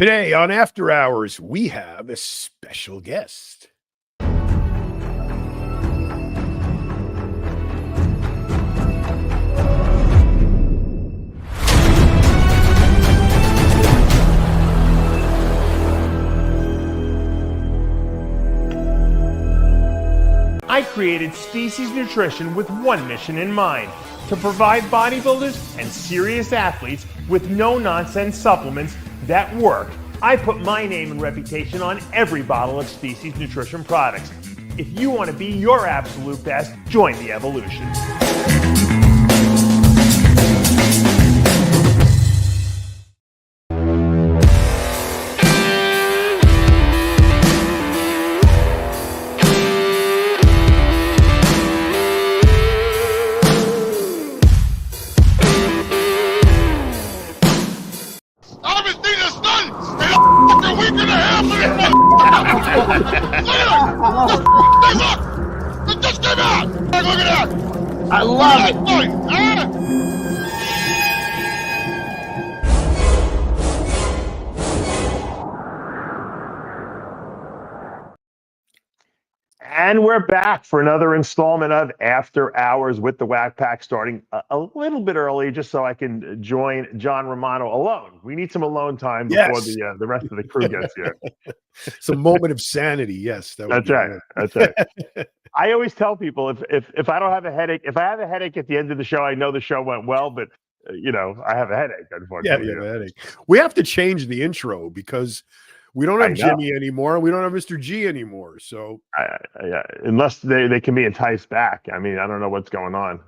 Today on After Hours, we have a special guest. I created Species Nutrition with one mission in mind: to provide bodybuilders and serious athletes with no-nonsense supplements that work. I put my name and reputation on every bottle of Species Nutrition products. If you want to be your absolute best, join the evolution. It just came out! Look at that! I love it! And we're back for another installment of After Hours with the Wack Pack, starting a little bit early just so I can join John Romano alone. We need some alone time before the rest of the crew gets here. It's a moment of sanity. Yes, that's right. That's right. I always tell people if I don't have a headache, if I have a headache at the end of the show, I know the show went well, but I have a headache, unfortunately. Yeah, you have a headache. We have to change the intro because we don't have Jimmy anymore. We don't have Mr. G anymore. So unless they can be enticed back. I mean, I don't know what's going on.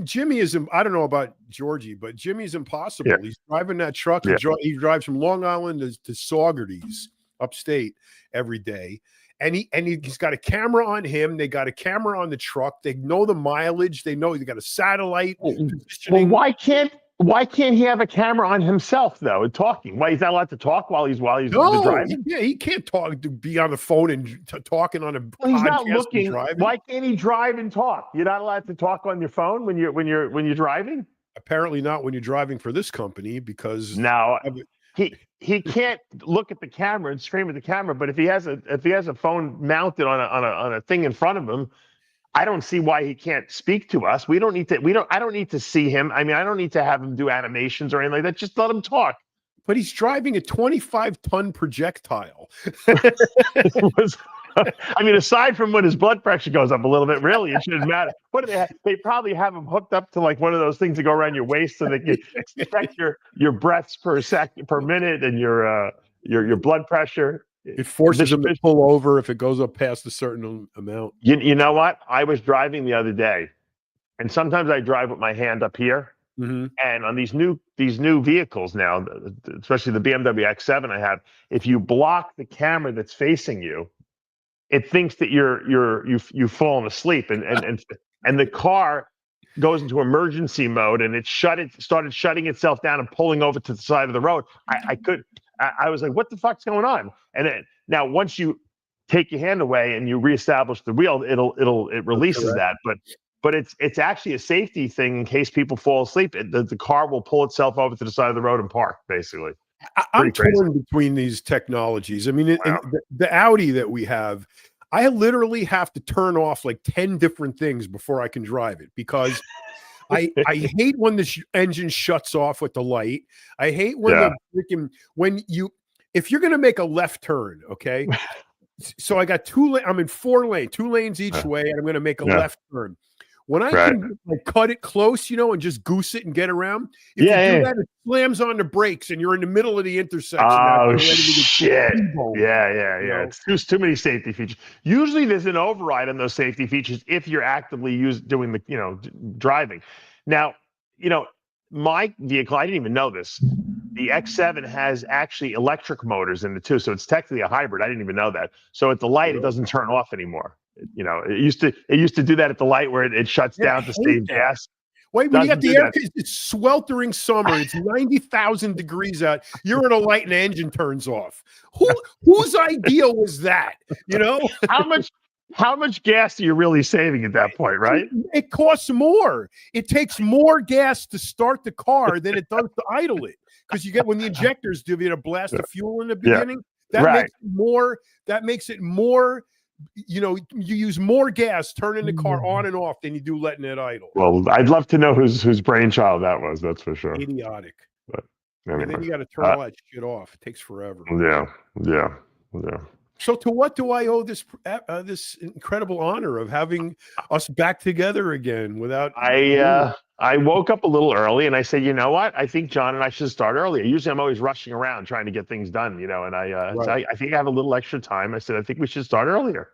Jimmy is, I don't know about Georgie, but Jimmy's impossible. Yeah. He's driving that truck. Yeah. He drives from Long Island to Saugerties upstate every day. And he's got a camera on him. They got a camera on the truck. They know the mileage. They know they got a satellite. Well, why can't he have a camera on himself though and talking? Why he's not allowed to talk while he's driving? Yeah, he can't talk to be on the phone and talking on a podcast. He's not looking. Why can't he drive and talk? You're not allowed to talk on your phone when you're driving? Apparently not when you're driving for this company, because now he can't look at the camera and scream at the camera. But if he has a phone mounted on a thing in front of him, I don't see why he can't speak to us. I don't need to see him. I mean, I don't need to have him do animations or anything like that. Just let him talk. But he's driving a 25-ton projectile. I mean, aside from when his blood pressure goes up a little bit, really, it shouldn't matter. What do they have? They probably have him hooked up to like one of those things that go around your waist so they can check your breaths per minute and your blood pressure. It forces him to pull over if it goes up past a certain amount. You know what? I was driving the other day, and sometimes I drive with my hand up here. Mm-hmm. And on these new vehicles now, especially the BMW X7 I have, if you block the camera that's facing you, it thinks that you've fallen asleep, and the car goes into emergency mode, and it started shutting itself down and pulling over to the side of the road. I was like, what the fuck's going on? And now once you take your hand away and you reestablish the wheel, it releases that. But it's actually a safety thing in case people fall asleep. The car will pull itself over to the side of the road and park, basically. I'm torn between these technologies. I mean, the Audi that we have, I literally have to turn off like 10 different things before I can drive it, because I hate when the engine shuts off with the light. I hate when if you're going to make a left turn, okay? So I got I'm in 4 lanes, 2 lanes each way, and I'm going to make a left turn. When I can like cut it close, and just goose it and get around, if you do that, it slams on the brakes and you're in the middle of the intersection. Oh, shit. Yeah. It's too many safety features. Usually there's an override on those safety features if you're actively doing the, driving. Now, my vehicle, I didn't even know this. The X7 has actually electric motors in it too. So it's technically a hybrid. I didn't even know that. So at the light, it doesn't turn off anymore. It used to do that at the light where it shuts down to save gas. Wait, when you got the air, it's sweltering summer. It's 90,000 degrees out. You're in a light and the engine turns off. Whose idea was that? How much gas are you really saving at that point, right? It costs more. It takes more gas to start the car than it does to idle it. because you get when the injectors give you a blast of fuel in the Yeah. beginning, that makes it more. You know, you use more gas turning the car on and off than you do letting it idle. Well, I'd love to know whose brainchild that was. That's for sure. Idiotic. But anyway, And then you got to turn all that shit off. It takes forever. Yeah. So to what do I owe this this incredible honor of having us back together again without? I woke up a little early and I said, you know what? I think John and I should start earlier. Usually I'm always rushing around trying to get things done, you know, and so I think I have a little extra time. I said, I think we should start earlier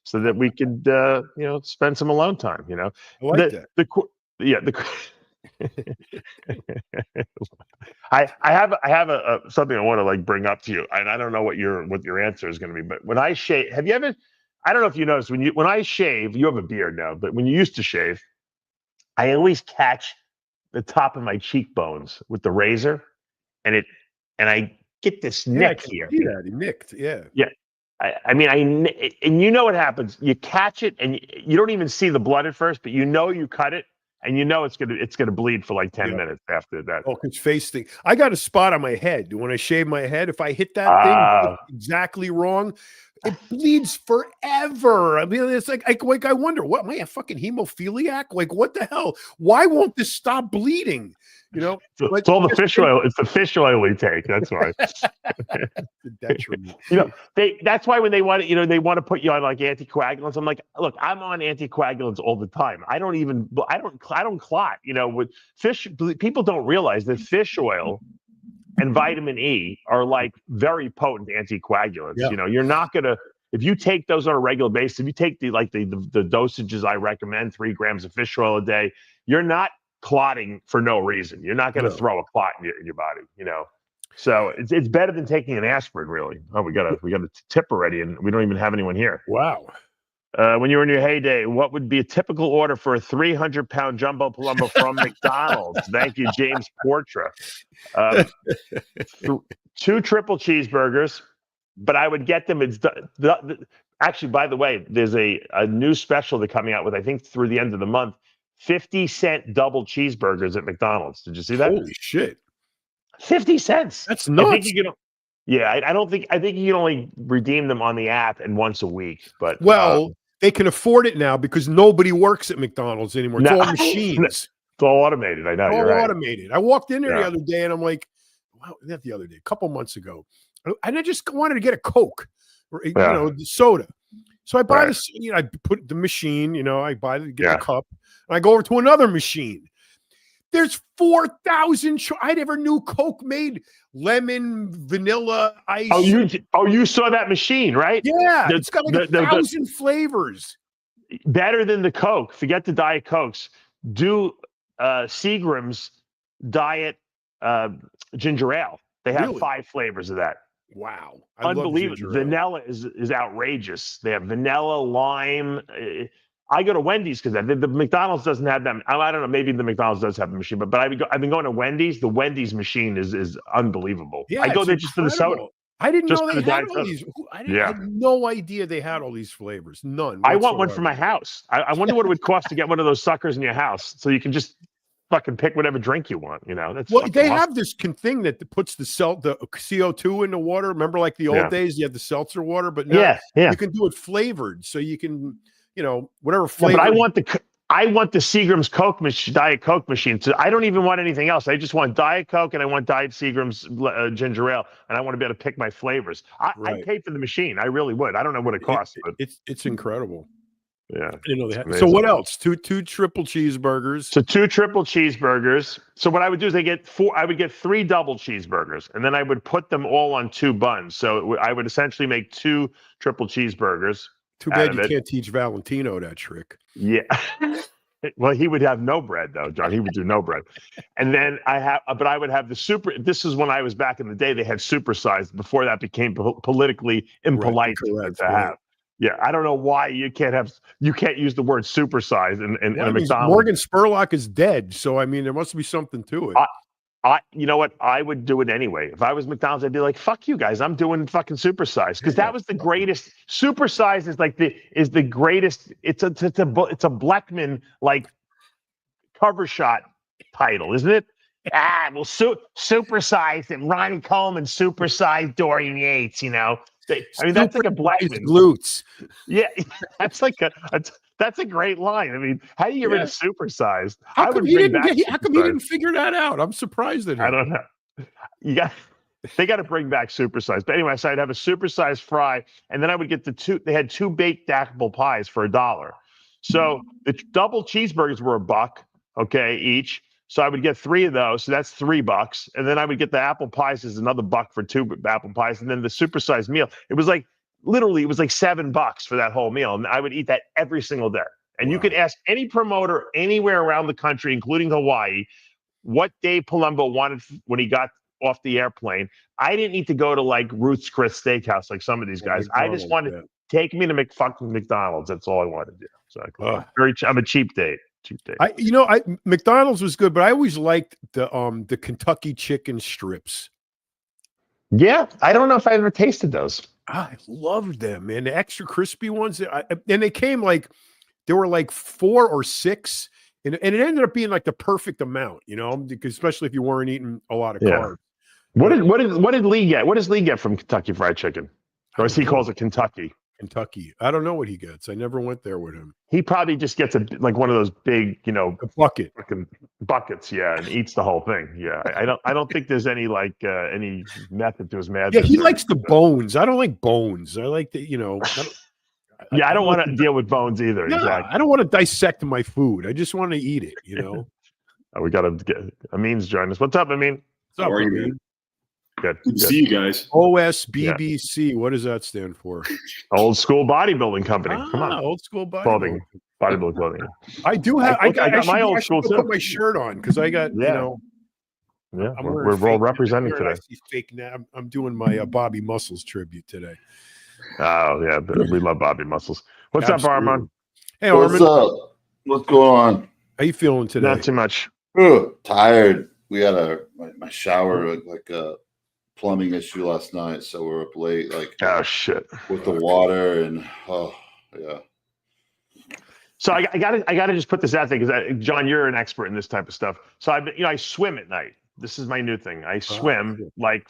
so that we could, you know, spend some alone time, you know. I like that. I have something I want to like bring up to you, and I don't know what your answer is going to be, but when I shave, have you ever, I don't know if you noticed when I shave, you have a beard now, but when you used to shave, I always catch the top of my cheekbones with the razor, and I get this nick here. Yeah, he nicked. Yeah. I mean, and you know what happens? You catch it, and you don't even see the blood at first, but you know you cut it, and you know it's gonna bleed for like 10 minutes after that. Oh, because face thing. I got a spot on my head. When I shave my head, if I hit that thing exactly wrong, it bleeds forever. I mean, it's like I wonder, what am I, a fucking hemophiliac? Like, what the hell? Why won't this stop bleeding? You know, it's all the fish oil. It's the fish oil we take. That's why. You know, that's why when they want to, you know, they want to put you on like anticoagulants. I'm like, look, I'm on anticoagulants all the time. I don't clot. You know, with fish, people don't realize that fish oil and vitamin E are like very potent anticoagulants. You know, you're not gonna, if you take those on a regular basis, if you take the dosages I recommend, 3 grams of fish oil a day, you're not clotting for no reason. You're not going to throw a clot in your body, you know. So it's better than taking an aspirin, really. Oh, we got a tip already, and we don't even have anyone here. Wow. When you were in your heyday, what would be a typical order for a 300-pound jumbo Palumbo from McDonald's? Thank you, James Portra. 2 triple cheeseburgers, but I would get them. Actually, by the way, there's a new special they're coming out with, I think through the end of the month. 50-cent double cheeseburgers at McDonald's. Did you see that? Holy shit. 50 cents. That's nuts. I think you can only redeem them on the app and once a week. But they can afford it now because nobody works at McDonald's anymore. It's all machines. It's all automated. I know. All you're automated. Right. I walked in there the other day and I'm like, wow, not the other day, a couple months ago. And I just wanted to get a Coke or, you know, the soda. So I buy this, you know, I put the machine, you know, I buy the cup. And I go over to another machine. There's 4,000. I never knew Coke made lemon, vanilla, ice. Oh, you saw that machine, right? Yeah, it's got like 1,000 flavors. Better than the Coke. Forget the Diet Cokes. Do Seagram's Diet ginger ale. They have 5 flavors of that. Wow, unbelievable. Vanilla is outrageous. They have vanilla, lime. I go to Wendy's because the McDonald's doesn't have them. I don't know. Maybe the McDonald's does have a machine, but I've been going to Wendy's. The Wendy's machine is unbelievable. Yeah, I go there just for the soda. I didn't know they had all these. I had no idea they had all these flavors. None. I want one for my house. I wonder what it would cost to get one of those suckers in your house, so you can just fucking pick whatever drink you want. You know, that's they have this thing that puts the CO2 in the water. Remember, like the old days, you had the seltzer water, but now you can do it flavored, so you can. You know, whatever flavor. Yeah, but I want the Seagram's Coke Diet Coke machine. So I don't even want anything else. I just want Diet Coke and I want Diet Seagram's ginger ale, and I want to be able to pick my flavors. I'd pay for the machine. I really would. I don't know what it costs, but it's incredible. Yeah, I didn't know they had. So what else? Two triple cheeseburgers. So 2 triple cheeseburgers. So what I would do is I would get 3 double cheeseburgers, and then I would put them all on 2 buns. So I would essentially make 2 triple cheesburgers. Too bad you can't teach Valentino that trick. Yeah. Well, he would have no bread though, John. He would do no bread. And then I would have the super. This is when I was back in the day. They had supersized before that became politically impolite to have. Yeah, I don't know why you can't use the word supersized in a McDonald's. Morgan Spurlock is dead, so I mean there must be something to it. You know what? I would do it anyway. If I was McDonald's, I'd be like, "Fuck you guys! I'm doing fucking supersize," because that was the greatest. Supersize is the greatest. It's a Blackman like cover shot title, isn't it? Well, supersized and Ronnie Coleman supersized Dorian Yates. You know, I mean that's like a blessing. Glutes. Yeah, that's like that's a great line. I mean, how do you get rid of supersized? How come he didn't figure that out? I'm surprised at him. I don't know. They got to bring back supersized. But anyway, so I'd have a supersized fry, and then I would get they had 2 baked stackable pies for $1. So the double cheeseburgers were $1, okay, each. So I would get 3 of those. So that's $3. And then I would get the apple pies as another $1 for 2 apple pies. And then the supersized meal, it was like $7 for that whole meal. And I would eat that every single day. And you could ask any promoter anywhere around the country, including Hawaii, what Dave Palumbo wanted when he got off the airplane. I didn't need to go to like Ruth's Chris Steakhouse like some of these guys. I just wanted to take me to McDonald's. That's all I wanted to do. So I'm a cheap date. McDonald's was good, but I always liked the Kentucky chicken strips. Yeah, I don't know if I ever tasted those. I loved them, man. The extra crispy ones, and they came there were like 4 or 6. And it ended up being like the perfect amount, you know, because especially if you weren't eating a lot of carbs. What did Lee get? What does Lee get from Kentucky Fried Chicken? Or as he calls it, Kentucky. Kentucky. I don't know what he gets. I never went there with him. He probably just gets one of those big, you know, bucket buckets, and eats the whole thing. Yeah, I don't think there's any any method to his madness. Yeah, he likes the bones. I don't like bones. I like the, you know. I don't want to deal with bones either. Yeah, exactly. I don't want to dissect my food. I just want to eat it, you know. We got to get Ameen's joining us. What's up, Ameen? How are you, man? Good to see you guys. OSBBC. Yeah. What does that stand for? Old School Bodybuilding Company. Come on. Old School Bodybuilding. Bodybuilding clothing. I do have. I got my old school too. Put my shirt on because I got. You know. Yeah, we're well representing today. Fake now. I'm doing my Bobby Muscles tribute today. Oh yeah, we love Bobby Muscles. What's up, Armon? Hey, Armon. What's up? What's going on? How you feeling today? Not too much. Tired. We had my shower like a plumbing issue last night, so we're up late. Oh shit, with the water and yeah. So I gotta just put this out there because John, you're an expert in this type of stuff. So I swim at night. This is my new thing. I swim I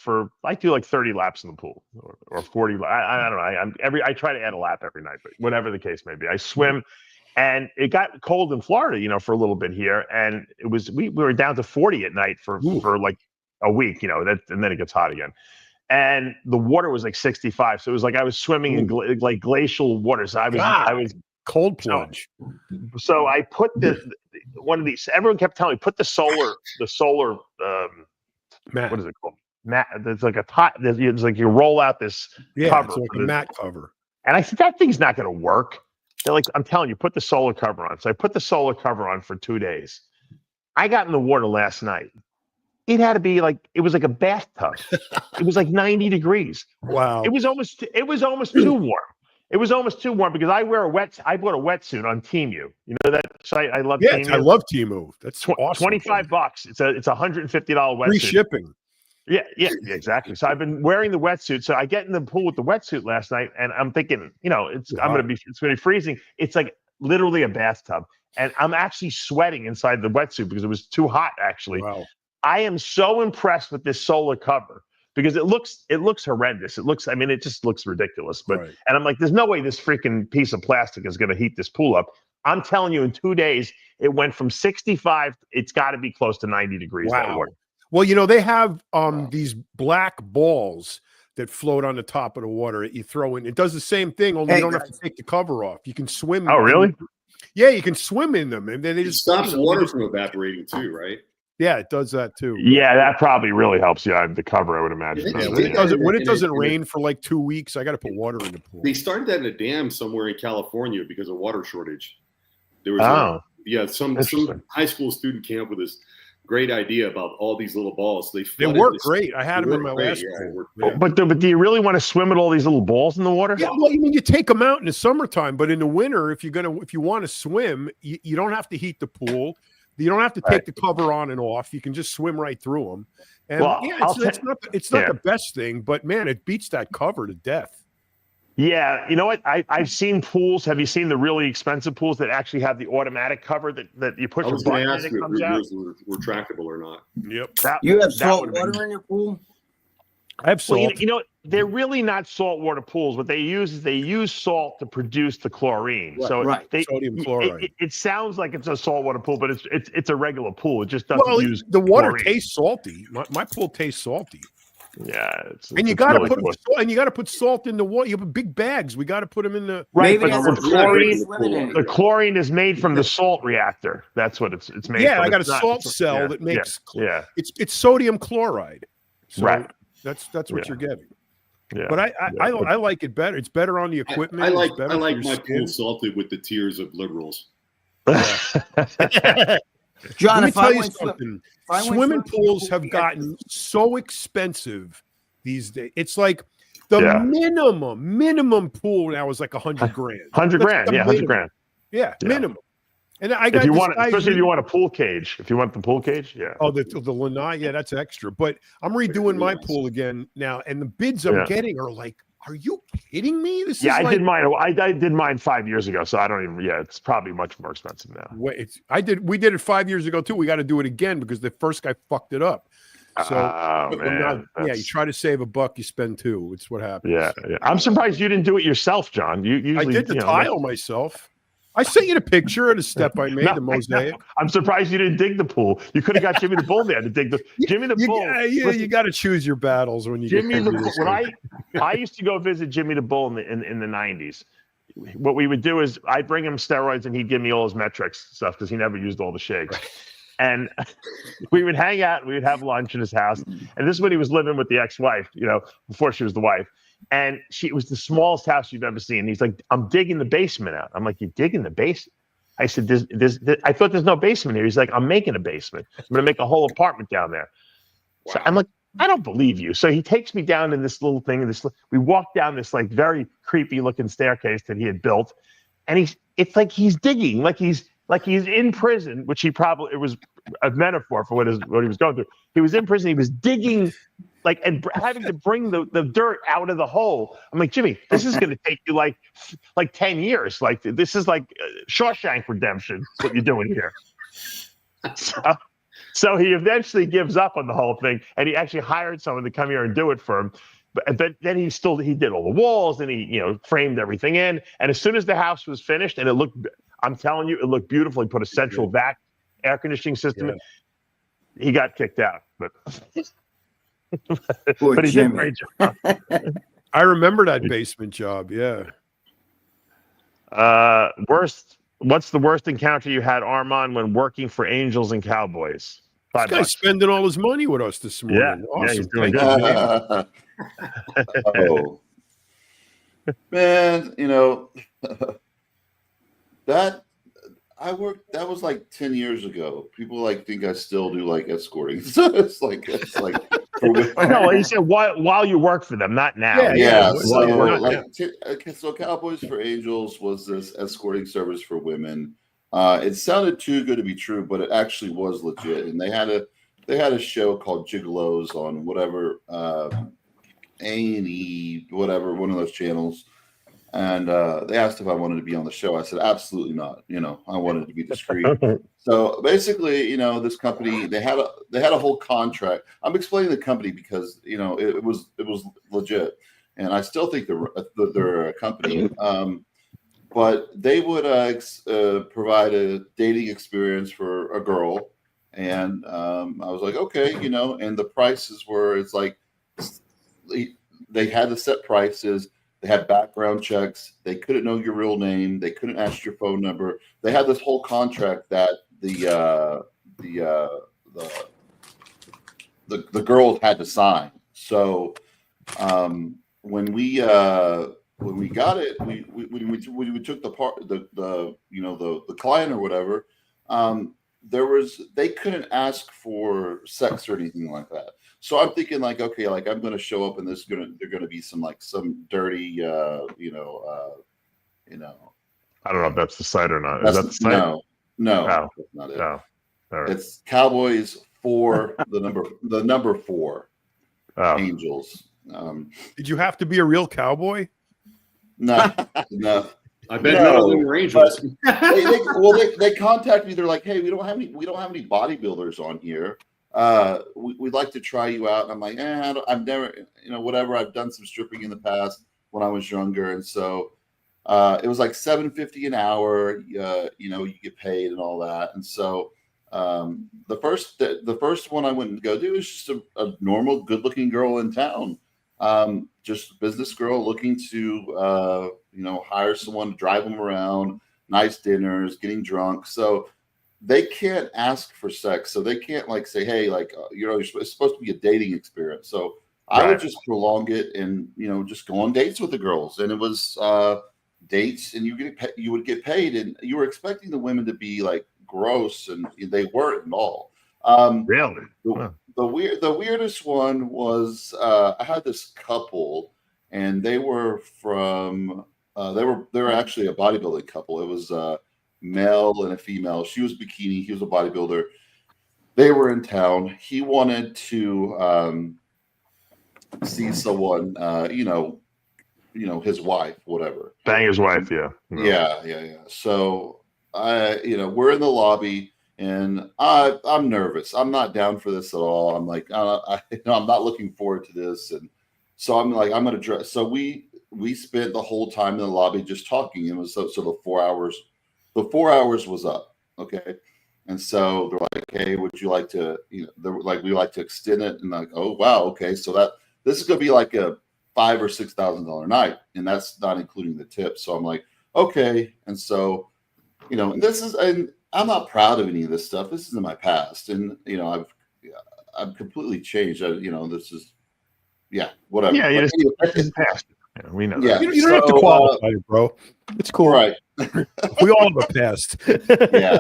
do 30 laps in the pool or 40. I don't know. I try to add a lap every night, but whatever the case may be, I swim. And it got cold in Florida, you know, for a little bit here, and it was we were down to 40 at night for like a week, you know, and then it gets hot again. And the water was like 65, so it was like I was swimming in like glacial water. So I was cold plunge. So I put one of these. Everyone kept telling me put the solar mat. What is it called? Mat. There's like a top. It's like you roll out this cover. It's like a mat cover. And I said that thing's not going to work. They're like, I'm telling you, put the solar cover on. So I put the solar cover on for 2 days. I got in the water last night. It had to be it was like a bathtub. It was like 90 degrees. Wow. It was almost too warm. It was almost too warm because I bought a wetsuit on Temu. You know that site? I love Temu. I love Temu. That's awesome. $25. It's a $150 wetsuit. Free shipping. Yeah, exactly. So I've been wearing the wetsuit. So I get in the pool with the wetsuit last night, and I'm thinking, you know, it's gonna be freezing. It's like literally a bathtub, and I'm actually sweating inside the wetsuit because it was too hot. Actually, wow. I am so impressed with this solar cover because it looks horrendous. It just looks ridiculous. But and I'm like, there's no way this freaking piece of plastic is gonna heat this pool up. I'm telling you, in 2 days, it went from 65. It's got to be close to 90 degrees. Wow. Well, you know, they have these black balls that float on the top of the water that you throw in. It does the same thing, only you don't have to take the cover off. You can swim. Oh, really? Yeah, you can swim in them. And then it stops water from evaporating too, right? Yeah, it does that too. Yeah, that probably really helps you. The cover, I would imagine. When it doesn't rain for like 2 weeks, I got to put water in the pool. They started that in a dam somewhere in California because of water shortage. There was some high school student came up with this great idea about all these little balls. They work great. I had them in my last pool. But do you really want to swim with all these little balls in the water? Yeah, well, I mean, you take them out in the summertime, but in the winter, if you want to swim, you don't have to heat the pool. You don't have to take the cover on and off. You can just swim right through them. And it's not the best thing, but man, it beats that cover to death. Yeah, you know what? I've seen pools. Have you seen the really expensive pools that actually have the automatic cover that you push I a was going button to and ask it you comes if out? yours were retractable or not. Yep. You have that salt would've been- water in your pool? I have Well, salt. you know, they're really not saltwater pools. What they use is they use salt to produce the chlorine. Right, So right. Sodium chloride. It sounds like it's a saltwater pool, but it's a regular pool. It just doesn't Well, use the water chlorine. tastes salty. My pool tastes salty. Yeah, And you it's got to really put cool. salt, and you got to put salt in the water. You have big bags. We got to put them in the. Right, Maybe but that's the what chlorine, swimming in the it. chlorine is made from the salt reactor. That's what it's made Yeah, from. I got a It's not- salt cell yeah, that makes. yeah. It's sodium chloride. So Right. That's what Yeah. you're getting. Yeah. But I like it better. It's better on the equipment. I like It's better I for like your my skin. pool salted with the tears of liberals. John, Let me if I tell you went something. if I went Swimming swimming pools have gotten so expensive these days. It's like the Yeah. minimum pool now is like $100 grand. 100 That's grand. the Yeah, 100 minimum. grand. Yeah, Yeah. minimum. And I got If you this want, guy especially if you re- want a pool cage. If you want the pool cage, yeah. Oh, the lanai, yeah, that's extra. But I'm redoing my pool again now, and the bids I'm Yeah. getting are like, are you kidding me? This Yeah, is I like, did mine. I did mine 5 years ago, so I don't even. Yeah, it's probably much more expensive now. we did it 5 years ago too. We got to do it again because the first guy fucked it up. So Oh, but man, you that's- try to save a buck, you spend two. It's what happens. Yeah, yeah. I'm surprised you didn't do it yourself, John. You usually I did the you know, tile myself. I sent you the picture of the step I made, No, the mosaic. I'm surprised you didn't dig the pool. You could have got Jimmy the Bull there to dig the Jimmy the Bull. Listen, You got to choose your battles when you Jimmy get the to Bull. this When thing. I used to go visit Jimmy the Bull in the 90s. What we would do is I'd bring him steroids and he'd give me all his metrics stuff because he never used all the shakes. And we would hang out and we would have lunch in his house. And this is when he was living with the ex-wife, you know, before she was the wife. And it was the smallest house you've ever seen. He's like, I'm digging the basement out. I'm like, you're digging the basement? I said, I thought there's no basement here. He's like, I'm making a basement. I'm going to make a whole apartment down there. Wow. So I'm like, I don't believe you. So he takes me down in this little thing. We walk down this like very creepy looking staircase that he had built. And it's like he's digging, like he's in prison, which it was a metaphor for what he was going through. He was in prison. He was digging and having to bring the dirt out of the hole. I'm like, Jimmy, this is going to take you like 10 years. Like this is like Shawshank Redemption, what you're doing here. So he eventually gives up on the whole thing, and he actually hired someone to come here and do it for him. But then he did all the walls, and he framed everything in. And as soon as the house was finished, and I'm telling you, it looked beautiful. He put a central vac air conditioning system in. He got kicked out, but he did a great job. I remember that basement job. Yeah. What's the worst encounter you had, Armon, when working for Angels and Cowboys? This guy's spending all his money with us this morning. Yeah, Awesome. he's doing Thank good. Oh, man, that that was like 10 years ago. People think I still do escorting. So it's like no, he said while you work for them, not now. Yeah. So Cowboys for Angels was this escorting service for women. It sounded too good to be true, but it actually was legit. And they had a show called Gigolos on whatever A&E, whatever, one of those channels. And they asked if I wanted to be on the show. I said, absolutely not. I wanted to be discreet. So basically, this company, they had a whole contract. I'm explaining the company because, it was legit. And I still think they're a company. But they would provide a dating experience for a girl. And I was like, okay, and the prices were, it's like, they had the set prices. They had background checks. They couldn't know your real name. They couldn't ask your phone number. They had this whole contract that the girls had to sign. So when we got it, we took the client or whatever. They couldn't ask for sex or anything like that. So I'm thinking okay, I'm going to show up and they're going to be some dirty, I don't know if that's the site or not. Is that the site? No, that's not it. No. All right. It's Cowboys for the number 4 Oh. Angels. Did you have to be a real cowboy? No, no. I bet none of them were angels. They contact me. They're like, "Hey, we don't have any bodybuilders on here. We'd like to try you out." And I'm like, I've never, whatever. I've done some stripping in the past when I was younger, and so it was like $7.50 an hour. You get paid and all that. And so the first one I went to go do was just a normal, good-looking girl in town. Just a business girl looking to hire someone to drive them around, nice dinners, getting drunk. So they can't ask for sex. So they can't like say, hey, it's supposed to be a dating experience. So I would just prolong it and just go on dates with the girls. And it was dates, and you would get paid, and you were expecting the women to be like gross, and they weren't at all. Really? The weirdest one was I had this couple, and they were from they were actually a bodybuilding couple. It was a male and a female. She was bikini. He was a bodybuilder. They were in town. He wanted to see someone, his wife, whatever. Bang his wife, yeah. Yeah. So we're in the lobby. And I'm nervous. I'm not down for this at all. I'm like, I'm not looking forward to this. And so I'm like, I'm going to dress. So we spent the whole time in the lobby just talking. It was so the 4 hours was up. Okay. And so they're like, hey, would you like to, we like to extend it. And like, oh, wow. Okay. So this is going to be like a $5,000 or $6,000 night. And that's not including the tip. So I'm like, okay. And so, and I'm not proud of any of this stuff. This is in my past, and I've completely changed. This is, whatever. Yeah, it's past. Yeah, we know. Yeah, you don't have to qualify it, bro. It's cool, right? We all have a past. Yeah,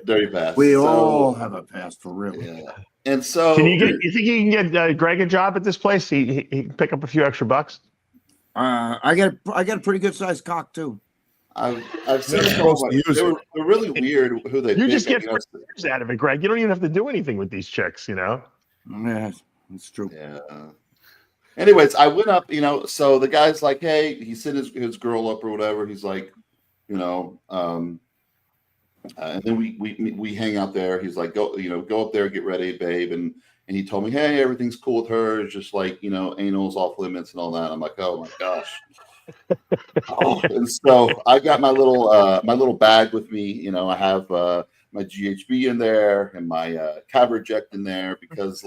dirty past. We all have a past for real. Yeah. And so, you think you can get Gregg a job at this place? He can pick up a few extra bucks. I got a pretty good sized cock too. I've seen they're really weird who they. You just get out of it, Gregg. You don't even have to do anything with these chicks, Yeah, that's true. Yeah. Anyways, I went up, so the guy's like, hey, he sent his girl up or whatever. He's like, and then we hang out there. He's like, go up there, get ready, babe. And he told me, hey, everything's cool with her. It's just like, anal's off limits and all that. I'm like, oh my gosh. And so I got my little bag with me. I have my GHB in there and my Caberject in there because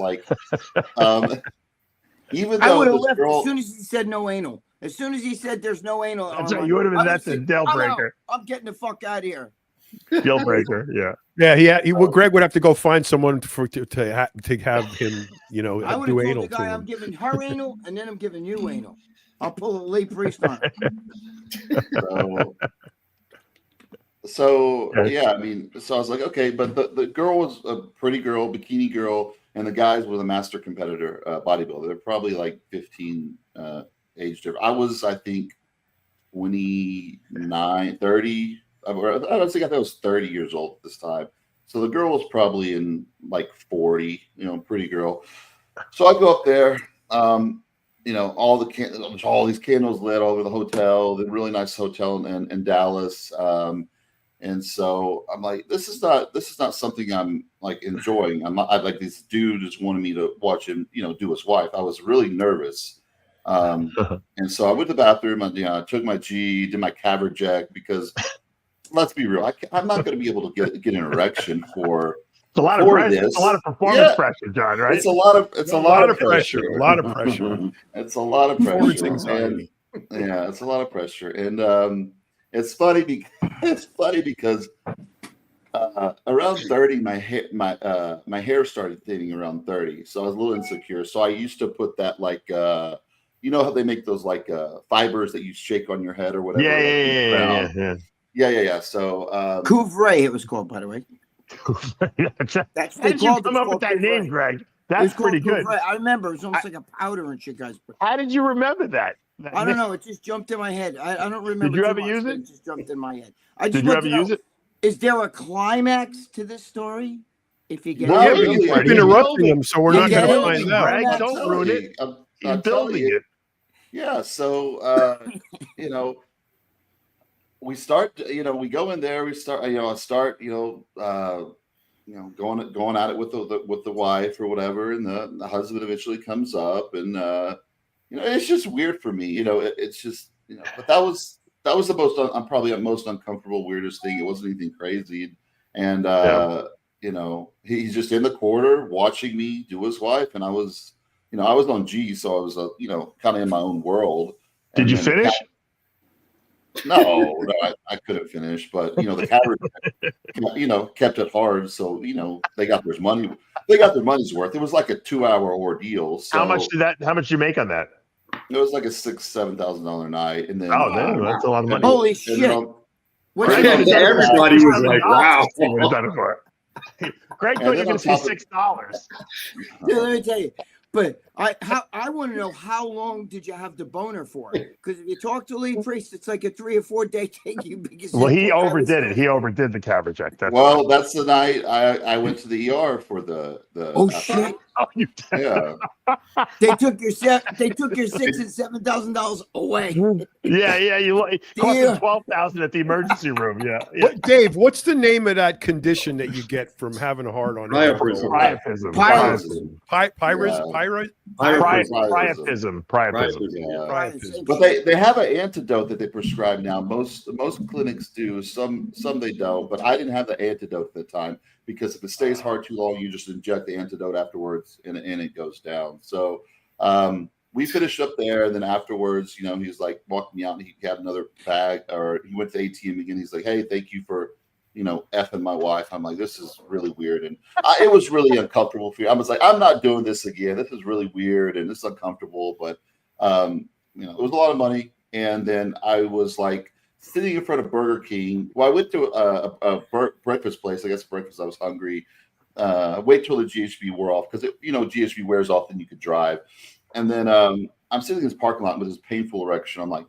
even though I would have left as soon as he said no anal. As soon as he said there's no anal, that's right. You would have been that's a deal breaker. I'm getting the fuck out of here. Deal breaker, yeah. Yeah, Gregg would have to go find someone to have him, I would do have anal. told the guy I'm giving her anal, and then I'm giving you anal. I'll pull a Lee Priest on it. So yeah, I mean, so I was like, okay, but the girl was a pretty girl, bikini girl, and the guys were the master competitor bodybuilder. They're probably like 15 age difference. I was, I think, 29, 30. I think I was 30 years old at this time. So the girl was probably in like 40, pretty girl. So I go up there, all these candles lit all over the hotel, the really nice hotel in Dallas. And so I'm like, this is not something I'm like enjoying. I like this dude just wanted me to watch him, do his wife. I was really nervous. And so I went to the bathroom. I took my G, did my Caberject because let's be real. I'm not going to be able to get an erection for. It's a lot of pressure. It's a lot of performance pressure, John. Right? It's a lot of pressure. A lot of pressure. It's a lot of pressure. It's a lot of pressure. And it's funny because around 30, my hair started thinning around 30, so I was a little insecure. So I used to put that how they make those fibers that you shake on your head or whatever. Yeah. So Couvray, it was called, by the way. How did you come up with that name, Gregg? That's pretty good. Couvray. I remember it was almost like a powder and shit, guys. How did you remember that? I don't know. It just jumped in my head. I don't remember. Did you ever use it? It just jumped in my head. Did you ever use it? Is there a climax to this story? If you get I've been interrupting him, so we're not going to find out. Don't ruin it. He's building it. Yeah. So, we start, we go in there, we start, I start, going at it with the wife or whatever. And the husband eventually comes up and, it's just weird for me, it's just, but that was the most, I'm probably the most uncomfortable, weirdest thing. It wasn't anything crazy. And, he's just in the corner watching me do his wife. And I was on G, so I was, kind of in my own world. Did you finish? No, I couldn't finish, but the cabaret, kept it hard. So, they got their money. They got their money's worth. It was like a 2-hour ordeal. So how much did you make on that? It was like a $6,000-7,000 night. And then that's a lot of money. Holy shit. Everybody was like, wow. Greg thought you were going to say $6. Dude, let me tell you. But I want to know, how long did you have the boner for? Because if you talk to Lee Priest, it's like a 3 or 4 day thing. Well, he overdid it. He overdid the cabbage jack. That's the night I went to the ER for the. Oh shit! Oh, you did. Yeah. They took your $6,000 and $7,000 away. Yeah. You cost them $12,000 at the emergency room. Yeah. Dave, what's the name of that condition that you get from having a hard on? Priapism. Priapism. But they have an antidote that they prescribe now. Most clinics do. Some they don't. But I didn't have the antidote at the time, because if it stays hard too long, you just inject the antidote afterwards, and it goes down. So we finished up there, and then afterwards, he was like walking me out, and he had another bag, or he went to ATM again. He's like, "Hey, thank you for effing my wife." I'm like, this is really weird, and it was really uncomfortable for you. I was like, I'm not doing this again. This is really weird and this is uncomfortable, but it was a lot of money. And then I was like sitting in front of Burger King. Well, I went to a breakfast place. I guess breakfast. I was hungry. Wait till the GHB wore off, because GHB wears off, then you could drive. And then I'm sitting in this parking lot with this painful erection. I'm like,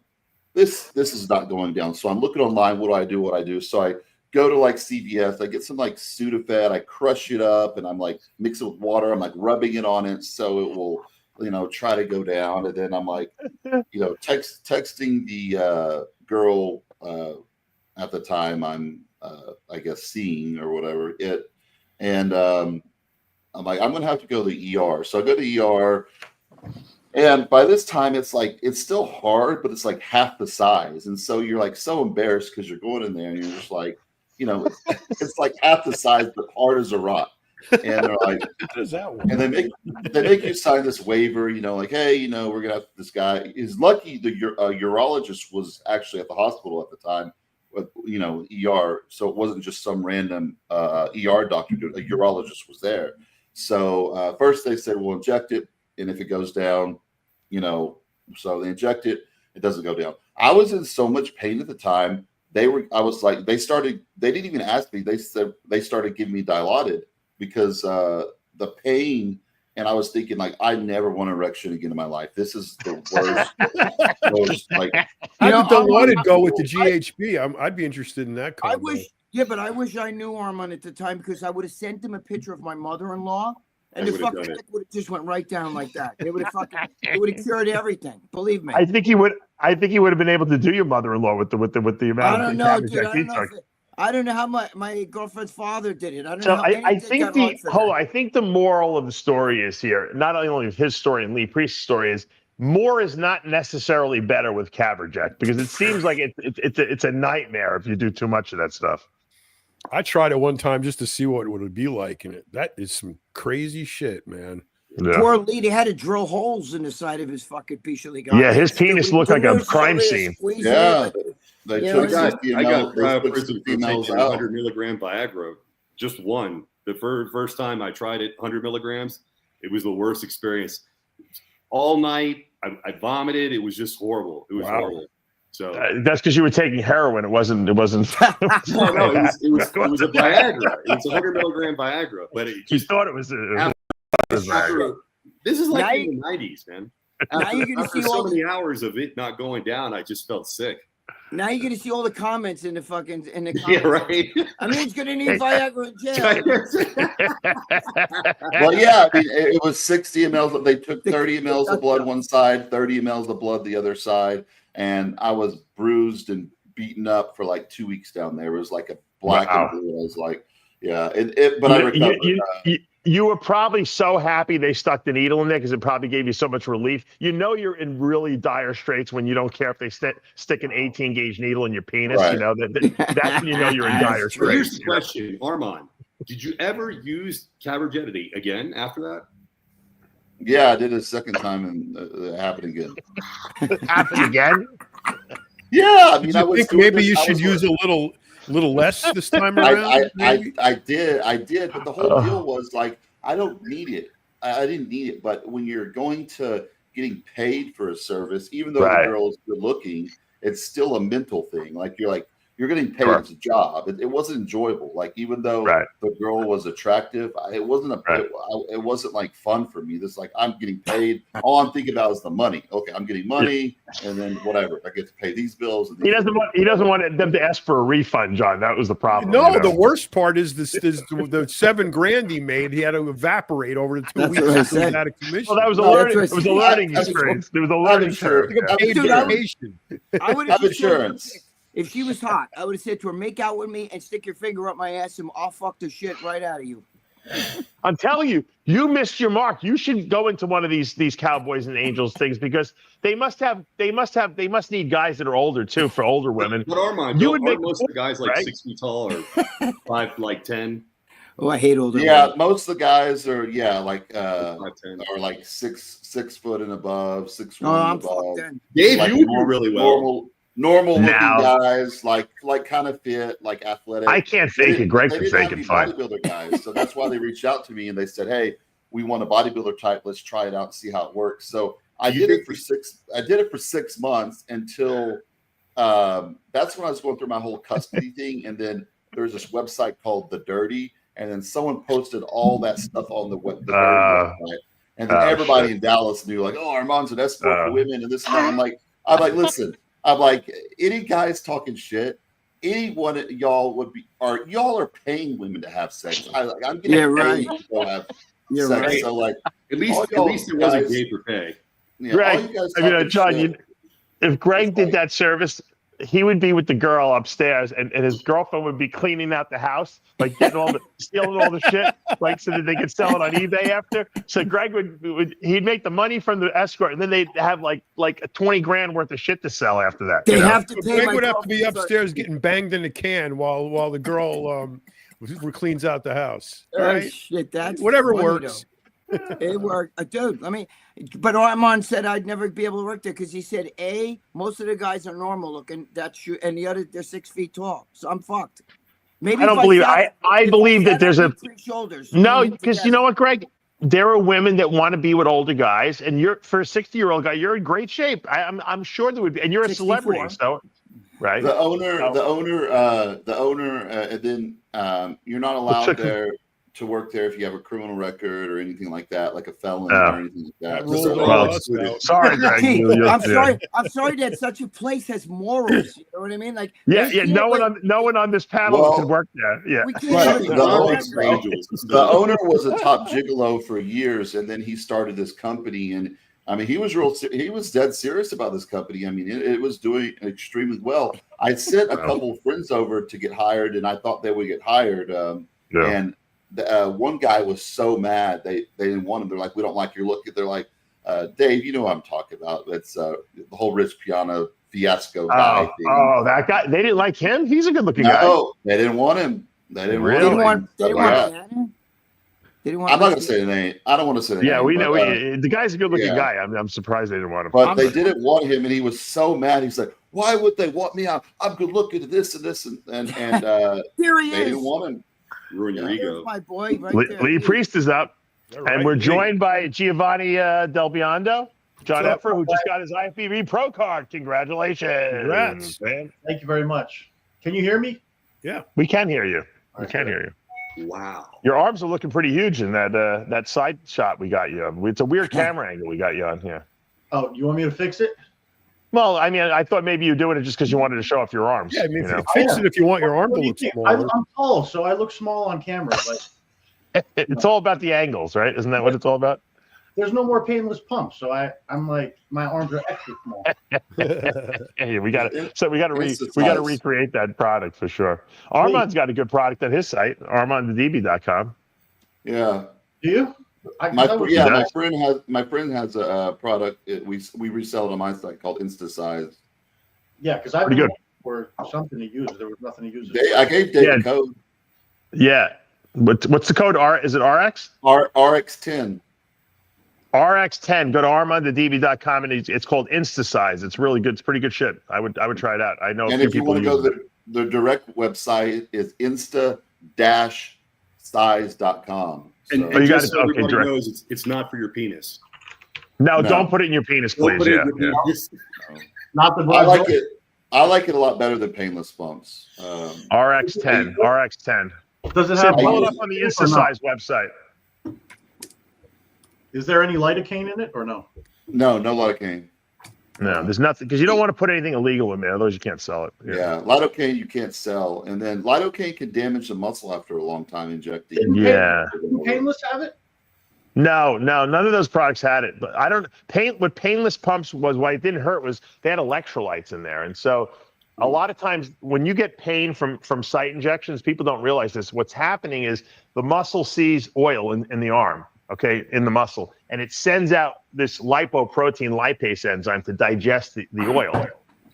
this is not going down. So I'm looking online. What do I do? So I go to like CVS. I get some like Sudafed. I crush it up, and I'm like mix it with water. I'm like rubbing it on it so it will try to go down. And then I'm like texting the girl at the time I'm I guess seeing or whatever it, and I'm like, I'm gonna have to go to the ER. So I go to the ER, and by this time it's still hard, but it's like half the size, and so you're like so embarrassed because you're going in there and you're just like, it's like half the size but hard as a rock. And they're like, and they make you sign this waiver, like, hey, we're gonna have this guy. Is lucky the urologist was actually at the hospital at the time, with ER, so it wasn't just some random ER doctor doing it. A urologist was there. So first they said, we'll inject it, and if it goes down, so they inject it, it doesn't go down. I was in so much pain at the time. They didn't even ask me. They said they started giving me Dilaudid, because the pain, and I was thinking, like, I never want an erection again in my life. This is the worst. How did Dilaudid go with the GHB? I'd be interested in that combo. I wish I knew Armon at the time, because I would have sent him a picture of my mother-in-law, and the fucking thing would have just went right down like that. It would have cured everything. Believe me. I think he would have been able to do your mother-in-law with the amount. I don't know, dude. I don't know how my girlfriend's father did it. I don't know. I think the moral of the story is here, not only of his story and Lee Priest's story, is more is not necessarily better with Caberjack, because it seems like it's a nightmare if you do too much of that stuff. I tried it one time just to see what it would be like, and that is some crazy shit, man. Yeah. Poor Lee, they had to drill holes in the side of his fucking piece. Yeah, his penis looked like a crime scene. Yeah. I got prison for taking 100 milligram Viagra. Just one. The first time I tried it, 100 milligrams, it was the worst experience. All night, I vomited. It was just horrible. It was horrible. So that's because you were taking heroin. It wasn't. No, it was a Viagra. It was 100 milligram Viagra, but you thought it was. This is like in the 90s, man. Now you're gonna see so many hours of it not going down, I just felt sick. Now you're gonna see all the comments in the fucking comments. Yeah, right. I mean, it's gonna need Viagra in jail. Well, yeah, I mean, it was 60 mLs. They took 30 mLs of blood one side, 30 mLs of blood the other side, and I was bruised and beaten up for like 2 weeks down there. It was like a black and blue. I was like, yeah, but I recovered. You were probably so happy they stuck the needle in there because it probably gave you so much relief. You know you're in really dire straits when you don't care if they stick an 18-gauge needle in your penis. Right. You know that's when you know you're in dire straits. Here's the question, Armon. Did you ever use Cabergetti again after that? Yeah, I did it a second time, and it happened again. Happened again? Yeah, I mean, I think maybe you should use a little less this time around. I did, but the whole deal was like, I don't need it. I didn't need it, but when you're going to getting paid for a service, even though the girl is good looking, it's still a mental thing. Like you're getting paid as a job. It wasn't enjoyable. Like even though the girl was attractive, it wasn't it wasn't like fun for me. This like I'm getting paid. All I'm thinking about is the money. Okay, I'm getting money, and then whatever. I get to pay these bills. And he doesn't want them to ask for a refund, John. That was the problem. No, the worst part is the $7,000 he made. He had to evaporate over the 2 weeks. He had a commission. Well, that was a learning experience. There was a learning curve. I would have insurance. If she was hot, I would have said to her, make out with me and stick your finger up my ass and I'll fuck the shit right out of you. I'm telling you, you missed your mark. You should go into one of these Cowboys and Angels things because they must need guys that are older too for older women. But Armand, you would make most of the guys like 6 feet tall or 5'10". Oh, I hate older. Yeah, most of the guys are like 5'10". are like 6 foot and above, 6 foot I'm above. Dave, like you would do really well. Normal looking guys, like kind of fit, like athletic. I can't fake it. Greg can fake it fine. Bodybuilder guys, so that's why they reached out to me and they said, "Hey, we want a bodybuilder type. Let's try it out and see how it works." So I did it for 6 months until that's when I was going through my whole custody thing, and then there's this website called The Dirty, and then someone posted all that stuff on the Dirty website, and then everybody in Dallas knew, like, "Oh, Armand's an escort for women," and this and that. I'm like, listen. I'm like, any guys talking shit, any one of y'all would be, or y'all are paying women to have sex. I'm getting paid to go have sex. Right. So like, at least it wasn't gay for pay. Yeah, Greg, John, if Greg did that service, he would be with the girl upstairs, and his girlfriend would be cleaning out the house, like stealing all the shit, like so that they could sell it on eBay after. So Greg he'd make the money from the escort, and then they'd have like $20,000 worth of shit to sell after that. They have to pay. Greg would have to be upstairs getting banged in a can while the girl cleans out the house. Right? Shit, that's whatever works. It worked, dude. But Armand said I'd never be able to work there because he said most of the guys are normal looking. That's true, and the other they're 6 feet tall. So I'm fucked. Maybe I don't believe. I believe that there's a shoulders. No, because you know what, Greg? There are women that want to be with older guys, and for a 60-year-old guy, you're in great shape. I'm sure there would be, and you're 64. A celebrity, so right. The owner, and then you're not allowed there to work there if you have a criminal record or anything like that, like a felon or anything like that. Sorry, Greg. I'm sorry that such a place has morals. You know what I mean? Like, no one on this panel can work there. Yeah. The owner was a top gigolo for years, and then he started this company, and I mean, he was dead serious about this company. I mean, it was doing extremely well. I sent a couple of friends over to get hired, and I thought they would get hired, and one guy was so mad they didn't want him. They're like, "We don't like your look." They're like, "Dave, you know what I'm talking about. That's the whole Rich Piana fiasco guy thing." Oh, that guy. They didn't like him. He's a good-looking guy. No, they didn't want him. They didn't want him. I'm not going to say the name. I don't want to say the name. Yeah, we know. The guy's a good-looking guy. I'm surprised they didn't want him. But they didn't want him, and he was so mad. He's like, "Why would they want me? I'm good-looking at this and this." And here he is. They didn't want him. Ruin your ego. My boy right there. Lee Priest is up. And we're joined by Giovanni DelBiondo, John Effer, who just got his IFBB Pro card. Congratulations. Congrats, man. Thank you very much. Can you hear me? Yeah. We can hear you. We can hear you. Wow. Your arms are looking pretty huge in that side shot we got you on. It's a weird camera angle we got you on here. Oh, you want me to fix it? Well, I mean, I thought maybe you were doing it just because you wanted to show off your arms. Yeah, I mean, you know? it fits it if you want your arm to look smaller. I'm tall, so I look small on camera. But It's all about the angles, right? Isn't that what it's all about? there's no more painless pumps, so I'm like, my arms are extra small. Hey, we got to recreate that product for sure. Armon's got a good product on his site, ArmonDB.com. Yeah. Do you? My friend has a product. We resell it on my site called InstaSize. Yeah, because I've been looking for something to use. There was nothing to use. I gave Dave a code. Yeah. What's the code? Is it RX? RX10. RX10. Go to ArmonDB.com and it's called InstaSize. It's really good. It's pretty good shit. I would try it out. I know. And if you want to go to the direct website is insta-size.com. And you just got so everybody knows, it's not for your penis. No, don't put it in your penis, please. Yeah. Not the. I like it. I like it a lot better than painless pumps. RX10. RX10. Does it have? Pull it up on the InstaSize website. Is there any lidocaine in it or no? No lidocaine. No, there's nothing because you don't want to put anything illegal in there, otherwise you can't sell it. Yeah, lidocaine you can't sell, and then lidocaine can damage the muscle after a long time injecting. Yeah. Didn't painless have it? No, none of those products had it. But I don't paint. What painless pumps was why it didn't hurt was they had electrolytes in there, and so a lot of times when you get pain from site injections, people don't realize this. What's happening is the muscle sees oil in the arm. Okay, in the muscle, and it sends out this lipoprotein lipase enzyme to digest the oil.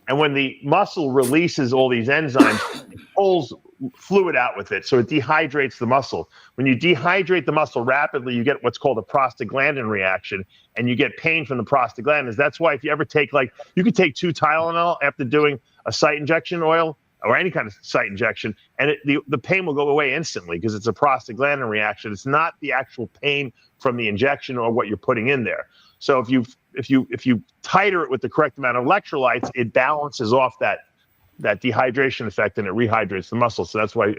And when the muscle releases all these enzymes, it pulls fluid out with it, so it dehydrates the muscle. When you dehydrate the muscle rapidly, you get what's called a prostaglandin reaction, and you get pain from the prostaglandins. That's why if you ever take you could take 2 Tylenol after doing a site injection oil, or any kind of site injection, and the pain will go away instantly because it's a prostaglandin reaction. It's not the actual pain from the injection or what you're putting in there. So if you titer it with the correct amount of electrolytes, it balances off that dehydration effect and it rehydrates the muscle. So that's why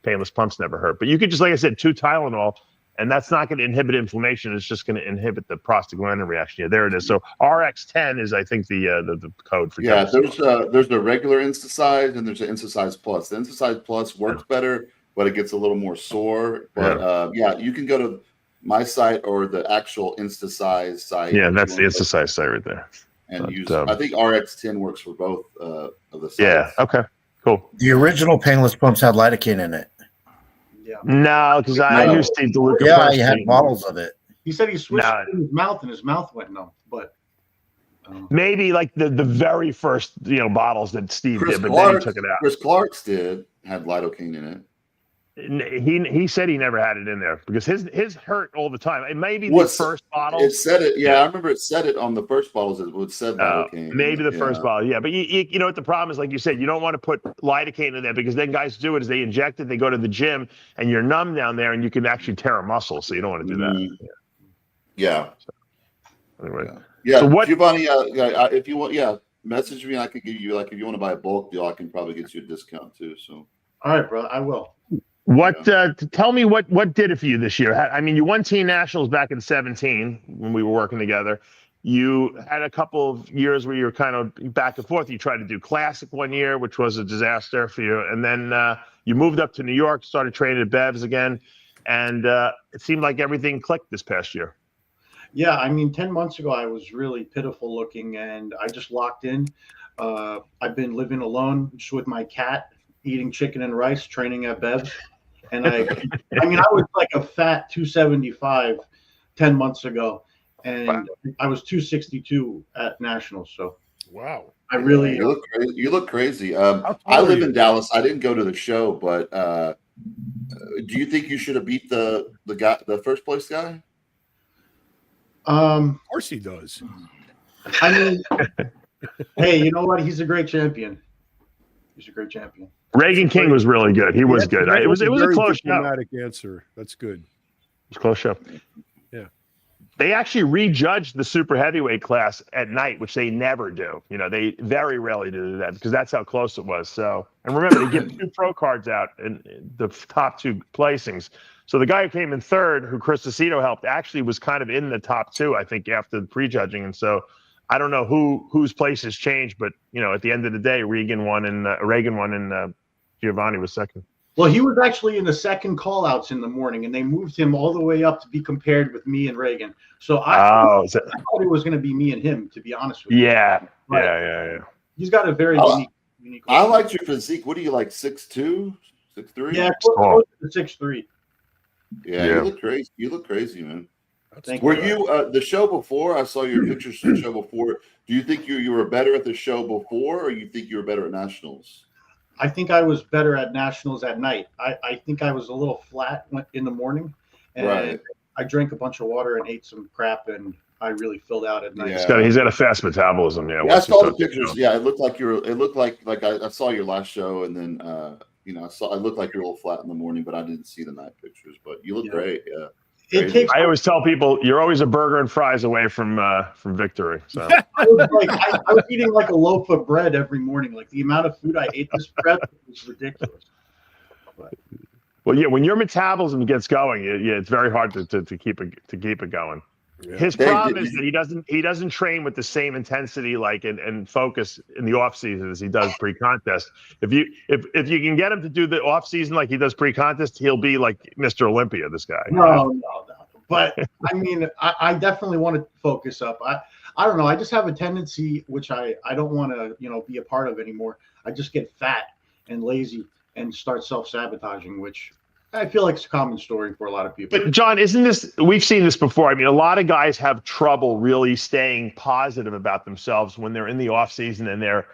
painless pumps never hurt. But you could just, like I said, 2 Tylenol, and that's not going to inhibit inflammation. It's just going to inhibit the prostaglandin reaction. Yeah, there it is. So RX10 is, I think, the code for. Yeah, there's the regular InstaSize and there's the InstaSize Plus. The InstaSize Plus works better, but it gets a little more sore. But you can go to my site or the actual InstaSize site. Yeah, that's the InstaSize site right there. And I think RX10 works for both of the sites. Yeah. Okay. Cool. The original painless pumps had lidocaine in it. Yeah. No, because I used Steve DeLuca. Yeah, he had bottles of it. He said he switched in his mouth and his mouth went numb. But maybe like the very first bottles that Steve did, but then he took it out. Chris Clark's had lidocaine in it. He said he never had it in there because his hurt all the time. It may be the first bottle. It said it. Yeah, I remember it said it on the first bottles. It would said lidocaine. Maybe the first bottle. Yeah, but you know what the problem is? Like you said, you don't want to put lidocaine in there because then guys do it is they inject it. They go to the gym and you're numb down there and you can actually tear a muscle. So you don't want to do that. Yeah. So, anyway. Yeah. So what, Giovanni? If you want, message me. I could give you if you want to buy a bulk deal, I can probably get you a discount too. So. All right, brother. I will. Tell me what did it for you this year? I mean, you won Teen Nationals back in 2017 when we were working together. You had a couple of years where you were kind of back and forth. You tried to do Classic one year, which was a disaster for you. And then you moved up to New York, started training at Bev's again. And it seemed like everything clicked this past year. Yeah, I mean, 10 months ago, I was really pitiful looking and I just locked in. I've been living alone just with my cat, eating chicken and rice, training at Bev's. And I was like a fat 275 10 months ago. And I was 262 at Nationals. So, wow. I really. You look crazy. I live in Dallas. I didn't go to the show, but do you think you should have beat the first place guy? Of course he does. I mean, hey, you know what? He's a great champion. He's a great champion. Reagan King was really good. He was good. It was a close show. Answer. That's good. It was a close show. Yeah. They actually rejudged the super heavyweight class at night, which they never do. They very rarely do that because that's how close it was. So, and remember, they give 2 pro cards out in the top 2 placings. So the guy who came in third, who Chris Aceto helped, actually was kind of in the top 2, I think, after the prejudging. And so I don't know whose place has changed, but at the end of the day, Reagan won and Giovanni was second. Well, he was actually in the second call-outs in the morning, and they moved him all the way up to be compared with me and Reagan. So I thought it was going to be me and him, to be honest with you. Yeah, but yeah. He's got a very unique. I liked your physique. What are you like, 6'2", 6'3"? Yeah, close to 6'3". Yeah, you look crazy. You look crazy, man. Were you the show before? I saw your pictures from the show before. Do you think you were better at the show before, or you think you were better at nationals? I think I was better at nationals at night. I think I was a little flat in the morning, and I drank a bunch of water and ate some crap, and I really filled out at night. Yeah. He's got a fast metabolism. Yeah, I saw the pictures. Yeah, it looked like It looked like I saw your last show, and then I looked like you're a little flat in the morning, but I didn't see the night pictures. But you look great. Yeah. I always tell people you're always a burger and fries away from victory. So I was eating like a loaf of bread every morning. Like the amount of food I ate this prep was ridiculous. But, well, yeah, when your metabolism gets going, it's very hard to keep it going. Yeah. His problem is that he doesn't train with the same intensity and focus in the off season as he does pre-contest. If you can get him to do the off season like he does pre-contest, he'll be like Mr. Olympia. This guy. No. But I mean, I definitely want to focus up. I don't know. I just have a tendency, which I don't want to be a part of anymore. I just get fat and lazy and start self-sabotaging, which I feel like it's a common story for a lot of people. But John, we've seen this before. I mean, a lot of guys have trouble really staying positive about themselves when they're in the off season and they're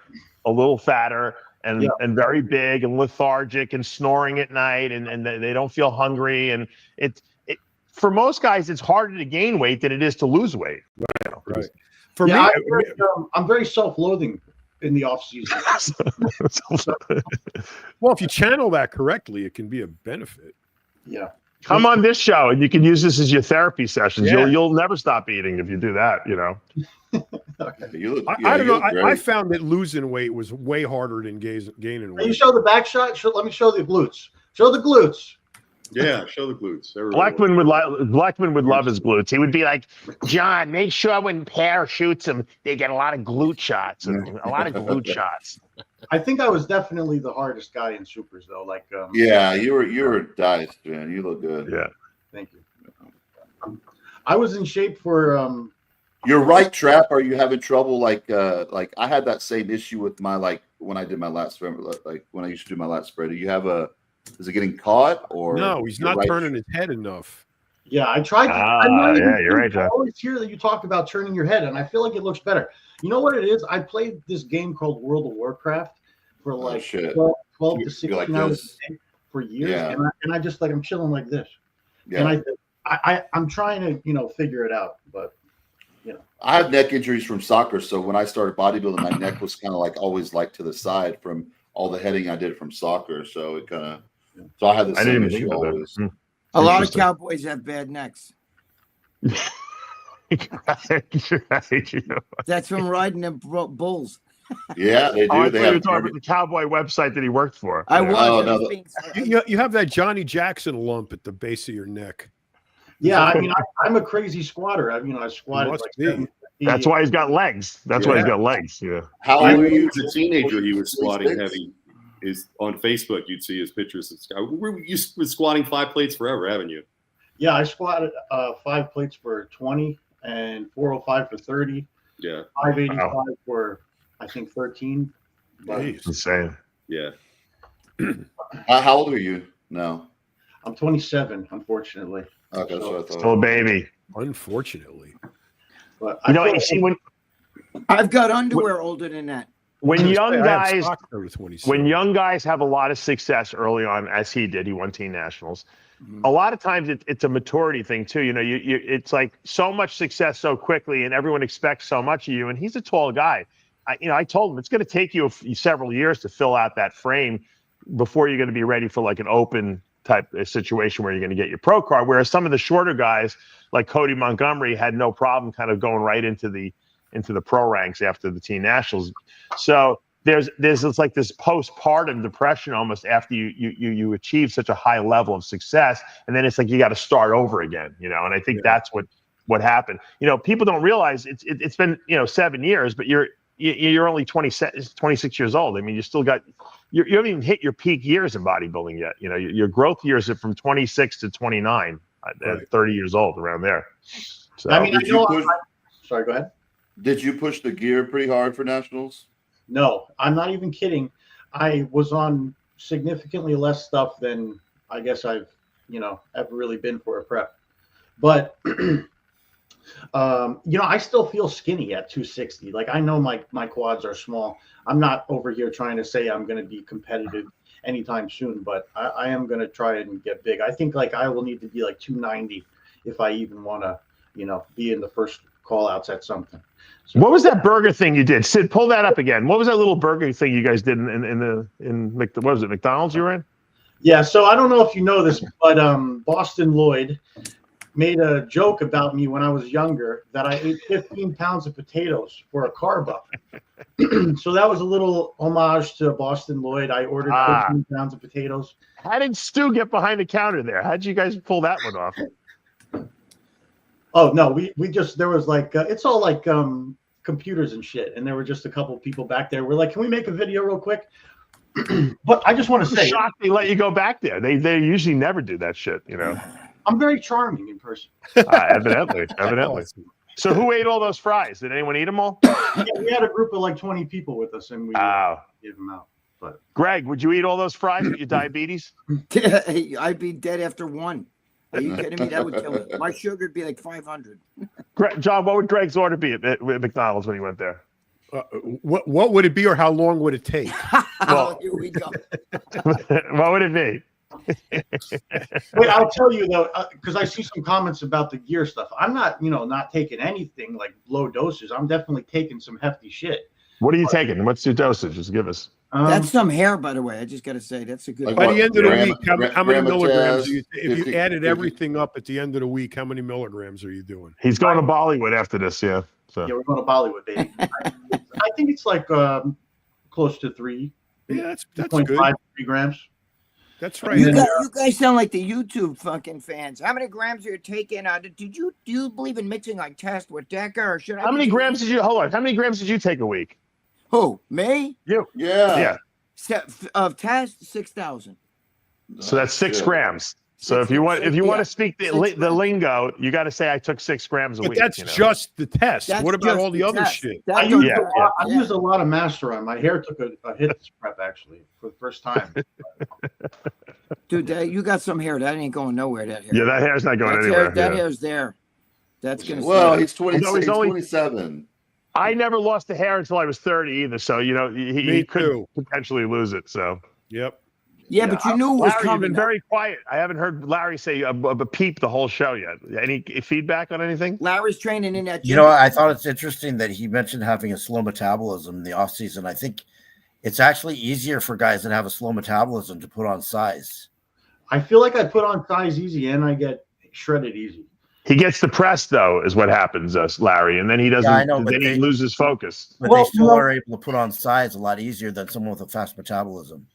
a little fatter and very big and lethargic and snoring at night and they don't feel hungry. And for most guys, it's harder to gain weight than it is to lose weight. Right. For me, I'm very self-loathing in the off season. Well, if you channel that correctly, it can be a benefit. Yeah. Come on this show and you can use this as your therapy sessions. Yeah. You'll never stop eating if you do that, Okay. I don't know. I found that losing weight was way harder than gaining weight. Can you show the back shot? Let me show the glutes. Show the glutes. Yeah, show the glutes. Blackman would love his glutes. He would be like, John, make sure when Per shoots them, they get a lot of glute shots. A lot of glute shots. I think I was definitely the hardest guy in supers, though. You were diced, man. You look good. Yeah. Thank you. I was in shape for. Your right trap. Are you having trouble? Like I had that same issue with my when I did my lat spread. Like when I used to do my lat spread. Do you have is it getting caught or no? He's not turning his head enough. Yeah, I tried. You're right, John. I always hear that you talk about turning your head, and I feel like it looks better. You know what it is? I played this game called World of Warcraft for 12 to 16 hours a day for years, and I just I'm chilling like this. Yeah. And I'm trying to figure it out, but I have neck injuries from soccer, so when I started bodybuilding, my neck was kind of always to the side from all the heading I did from soccer. So it kind of I had the same issue always. A lot of cowboys have bad necks. That's from riding them bulls. Yeah, they do. I thought you were talking about the cowboy website that he worked for. You have that Johnny Jackson lump at the base of your neck. Yeah, I mean, I'm a crazy squatter. I squatted That's why he's got legs. That's why he's got legs. Yeah. How old were you as a teenager? He was squatting heavy. Is on Facebook, you'd see his pictures. You were squatting 5 plates forever, haven't you? Yeah, I squatted 5 plates for 20 and 405 for 30. Yeah, 585 for I think 13. Insane. Yeah. How old are you now? I'm 27, unfortunately. Okay, so still a baby. Unfortunately, but you see when I've got underwear older than that. When young guys have a lot of success early on, as he did, he won teen nationals. Mm-hmm. A lot of times it's a maturity thing too. It's like so much success so quickly, and everyone expects so much of you. And he's a tall guy. I told him it's going to take you several years to fill out that frame before you're going to be ready for an open type of situation where you're going to get your pro card. Whereas some of the shorter guys, like Cody Montgomery, had no problem kind of going right into the pro ranks after the teen nationals. So there's this postpartum depression almost after you achieve such a high level of success, and then it's like you got to start over again, And I think that's what what happened. You know, people don't realize it's been 7 years, but you're only 26 years old. I mean, you haven't even hit your peak years in bodybuilding yet. You know, your growth years are from 26 to 29, at 30 years old, around there. So, I mean, sorry, go ahead. Did you push the gear pretty hard for nationals? No, I'm not even kidding. I was on significantly less stuff than I guess I've ever really been for a prep. But I still feel skinny at 260. Like, I know my quads are small. I'm not over here trying to say I'm going to be competitive anytime soon, but I am going to try and get big. I think like I will need to be like 290 if I even want to, be in the first call outs at something. So, what was that burger thing you did? Sid, pull that up again. What was that little burger thing you guys did what was it, McDonald's you were in? Yeah, so I don't know if you know this, but Boston Lloyd made a joke about me when I was younger that I ate 15 pounds of potatoes for a carb up. So that was a little homage to Boston Lloyd. I ordered 15 pounds of potatoes. How did Stu get behind the counter there? How did you guys pull that one off? Oh, no, we just, there was like, it's all like computers and shit. And there were just a couple of people back there. We're like, can we make a video real quick? But I just want to say, shocked they let you go back there. They usually never do that shit, I'm very charming in person. Evidently. So who ate all those fries? Did anyone eat them all? Yeah, we had a group of like 20 people with us, and we gave them out. But Gregg, would you eat all those fries with your diabetes? I'd be dead after one. Are you kidding me? That would kill it. My sugar would be like 500. John, what would Gregg's order be at McDonald's when he went there? What would it be, or how long would it take? Well, here we go. What would it be? Wait, I'll tell you though, because I see some comments about the gear stuff. I'm not, not taking anything like low doses. I'm definitely taking some hefty shit. What are you taking? What's your dosage? Just give us. That's some hair, by the way. I just got to say, that's a good. By the end of the week, how many milligrams? If you added everything up at the end of the week, how many milligrams are you doing? He's going to Bollywood after this, yeah. So. Yeah, we're going to Bollywood, baby. I think it's like close to 3. Yeah, that's 2.5, good. 3 grams. That's right. You guys sound like the YouTube fucking fans. How many grams are you taking? Do you believe in mixing like test with Deca, or should I? How many grams did you hold on? How many grams did you take a week? Who? Me? You? Yeah. Of test 6,000. So that's 6 grams. So if you want to speak the lingo, you got to say I took 6 grams a week. But that's just the test. What about all the other shit? I used a lot of Master on. My hair took a hit this prep actually for the first time. Dude, you got some hair. That ain't going nowhere. That hair. Yeah, that hair's not going anywhere. That hair's there. That's gonna. Well, he's 26. He's 27. I never lost the hair until I was 30 either. So he could potentially lose it. So yep. Yeah, but you knew it was Larry, coming. You've been very quiet. I haven't heard Larry say a peep the whole show yet. Any feedback on anything? Larry's training in that gym. I thought it's interesting that he mentioned having a slow metabolism in the off season. I think it's actually easier for guys that have a slow metabolism to put on size. I feel like I put on size easy and I get shredded easy. He gets depressed though, is what happens, Larry, and then he doesn't. Yeah, I know, then he loses focus. But they still are able to put on size a lot easier than someone with a fast metabolism.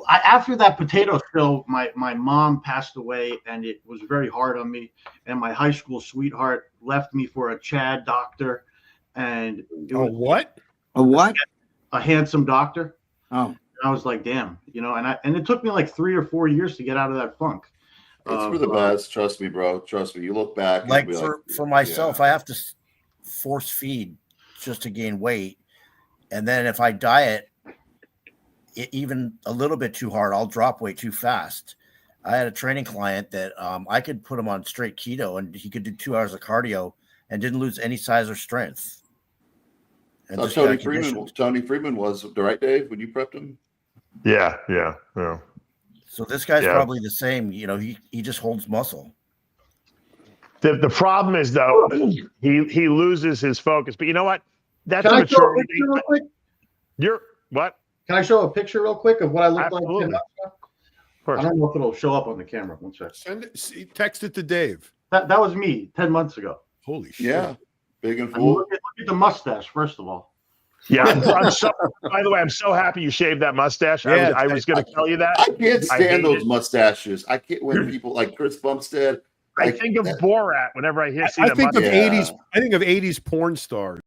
After that potato show, my mom passed away, and it was very hard on me. And my high school sweetheart left me for a Chad doctor, and it was what? A what? A handsome doctor. Oh, and I was like, damn, and it took me like 3 or 4 years to get out of that funk. It's for the best. Trust me, bro. Trust me. You look back. Like for myself, I have to force feed just to gain weight, and then if I diet even a little bit too hard, I'll drop weight too fast. I had a training client that I could put him on straight keto, and he could do 2 hours of cardio and didn't lose any size or strength. And Tony Freeman was right, Dave, when you prepped him. Yeah. So this guy's probably the same. He just holds muscle. The problem is though, he loses his focus. But you know what? That's Can a I show a maturity. picture real quick? You're what? Can I show a picture real quick of what I look Absolutely. like? I don't know if it'll show up on the camera. One sec. Send it. Text it to Dave. That was me 10 months ago. Holy shit! Yeah, big and I mean, full. look at the mustache first of all. Yeah. By the way, I'm so happy you shaved that mustache. I was going to tell you that. I can't stand those mustaches. I can't when people like Chris Bumstead. I think of Borat whenever I see I that think of mustache. 80s. I think of 80s porn stars.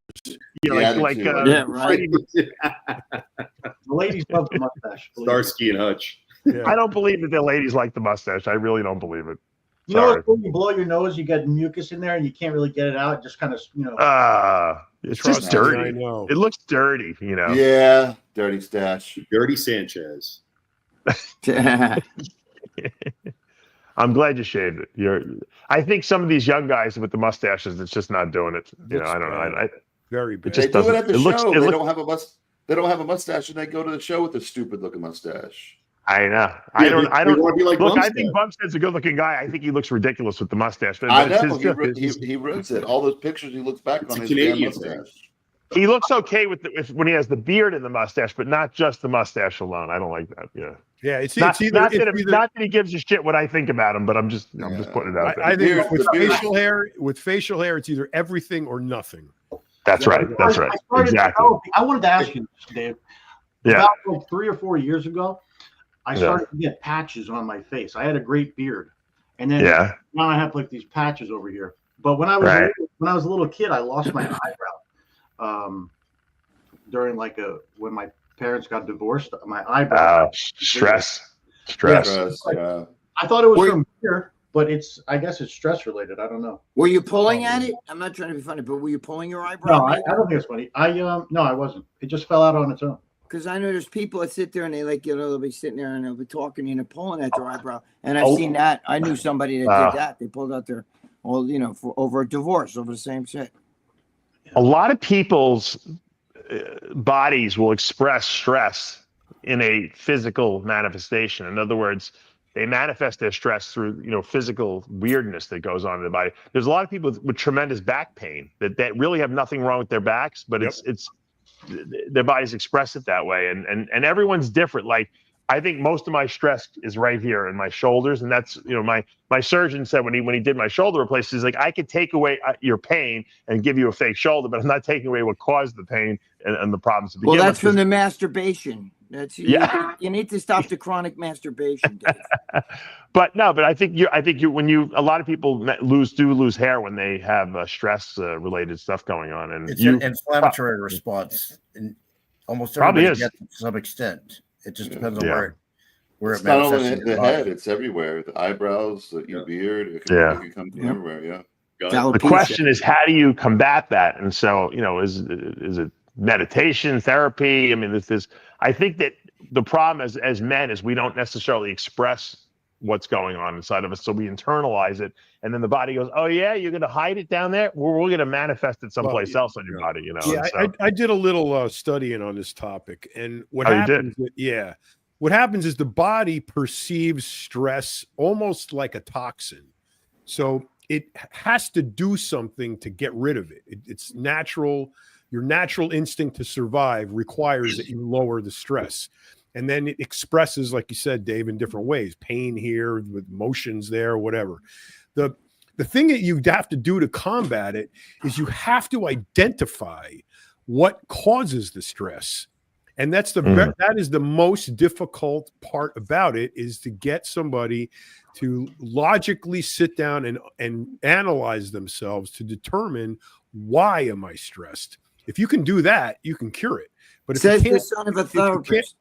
Yeah, right. Freddie- The ladies love the mustache. Starsky and Hutch. Yeah. I don't believe that the ladies like the mustache. I really don't believe it. You know, when you blow your nose, you get mucus in there, and you can't really get it out. It just kind of, it's Trust just me, dirty. I know. It looks dirty, you know. Yeah, dirty stash. Dirty Sanchez. I'm glad you shaved it. I think some of these young guys with the mustaches, it's just not doing it. You know, I don't know. Very bad. It just They do it at the doesn't- show. it They looks- don't have a They don't have a mustache, and they go to the show with a stupid looking mustache. I know. I don't. want to be like Look, I Bumstead. think Bumstead's a good-looking guy. I think he looks ridiculous with the mustache. But I it's know. his- He ruins it. All those pictures he looks back It's on a his damn Canadian thing. mustache. He looks okay when he has the beard and the mustache, but not just the mustache alone. I don't like that. Yeah. Yeah, it's Not either, that he gives a shit what I think about him, but I'm just putting it out there. I think with beard. facial hair, it's either everything or nothing. That's right. That's right. Exactly. I wanted to ask you this, Dave. Yeah. About like 3 or 4 years ago, I started to get patches on my face. I had a great beard, and then now I have like these patches over here. But when I was a little kid, I lost my eyebrow during when my parents got divorced. My eyebrow. Stress. Yeah. I thought it was from here, but I guess it's stress related. I don't know. Were you pulling at it? I'm not trying to be funny, but were you pulling your eyebrow? No, I don't think it's funny. No, I wasn't. It just fell out on its own. Because I know there's people that sit there and they they'll be sitting there and they'll be talking and pulling at their eyebrow. And I've seen that. I knew somebody that did that. They pulled out their, for over a divorce, over the same shit. A lot of people's bodies will express stress in a physical manifestation. In other words, they manifest their stress through, physical weirdness that goes on in the body. There's a lot of people with tremendous back pain that really have nothing wrong with their backs, but it's their bodies express it that way. And everyone's different. Like, I think most of my stress is right here in my shoulders. And that's, my surgeon said when he did my shoulder replacement, he's like, I could take away your pain and give you a fake shoulder, but I'm not taking away what caused the pain and the problems. Well, that's from the masturbation. You need to stop the chronic masturbation, Dave. But I think a lot of people lose hair when they have stress related stuff going on, and it's an inflammatory response. And almost everybody gets it to some extent. It just depends on where it it's not only manifests. the head; it's everywhere. The eyebrows, your beard. It can come from everywhere. Yeah. The question is, how do you combat that? And so, is it meditation, therapy? I mean, I think that the problem as men is we don't necessarily express what's going on inside of us, so we internalize it, and then the body goes, "Oh yeah, you're going to hide it down there. We're going to manifest it someplace else on your body." Yeah, so, I did a little studying on this topic, and what happens? What happens is the body perceives stress almost like a toxin, so it has to do something to get rid of it. It's natural. Your natural instinct to survive requires that you lower the stress. And then it expresses, like you said, Dave, in different ways. Pain here, with motions there, whatever. The thing that you have to do to combat it is you have to identify what causes the stress. And that's that is the most difficult part about it, is to get somebody to logically sit down and analyze themselves to determine, why am I stressed? If you can do that, you can cure it. But if you can't, the son of a therapist.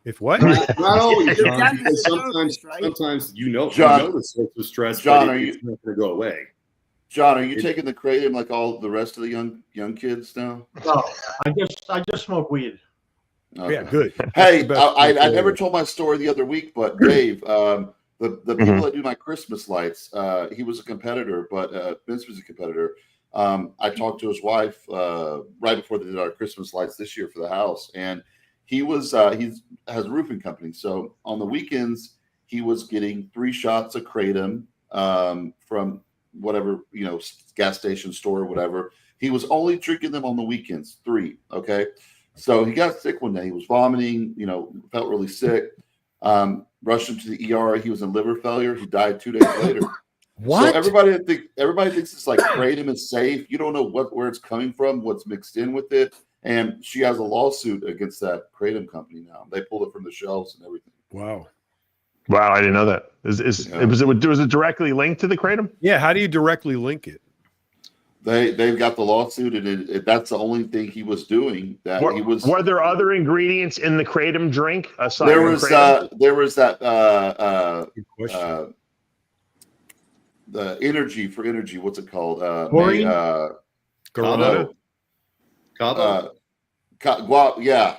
If what? Not always, John, because sometimes John, the source of stress, John, but it's not going to go away. John, are you taking the Kratom like all the rest of the young kids now? No, I just smoke weed. Okay. Yeah, good. Hey, I never told my story the other week, but Dave, the people that do my Christmas lights, he was a competitor, but Vince was a competitor. I talked to his wife right before they did our Christmas lights this year for the house, and he has a roofing company. So on the weekends, he was getting 3 shots of Kratom from whatever, gas station, store, or whatever. He was only drinking them on the weekends, 3. Okay. So he got sick one day. He was vomiting, felt really sick. Rushed him to the ER. He was in liver failure. He died 2 days later. What? So everybody thinks it's like Kratom is safe. You don't know where it's coming from, what's mixed in with it. And she has a lawsuit against that Kratom company now. They pulled it from the shelves and everything. Wow. Wow, I didn't know that. Was it directly linked to the Kratom? Yeah, how do you directly link it? They've got the lawsuit, and that's the only thing he was doing. Were there other ingredients in the Kratom drink aside there from was Kratom? there was that the energy. What's it called? Guarana? Cabo? Yeah.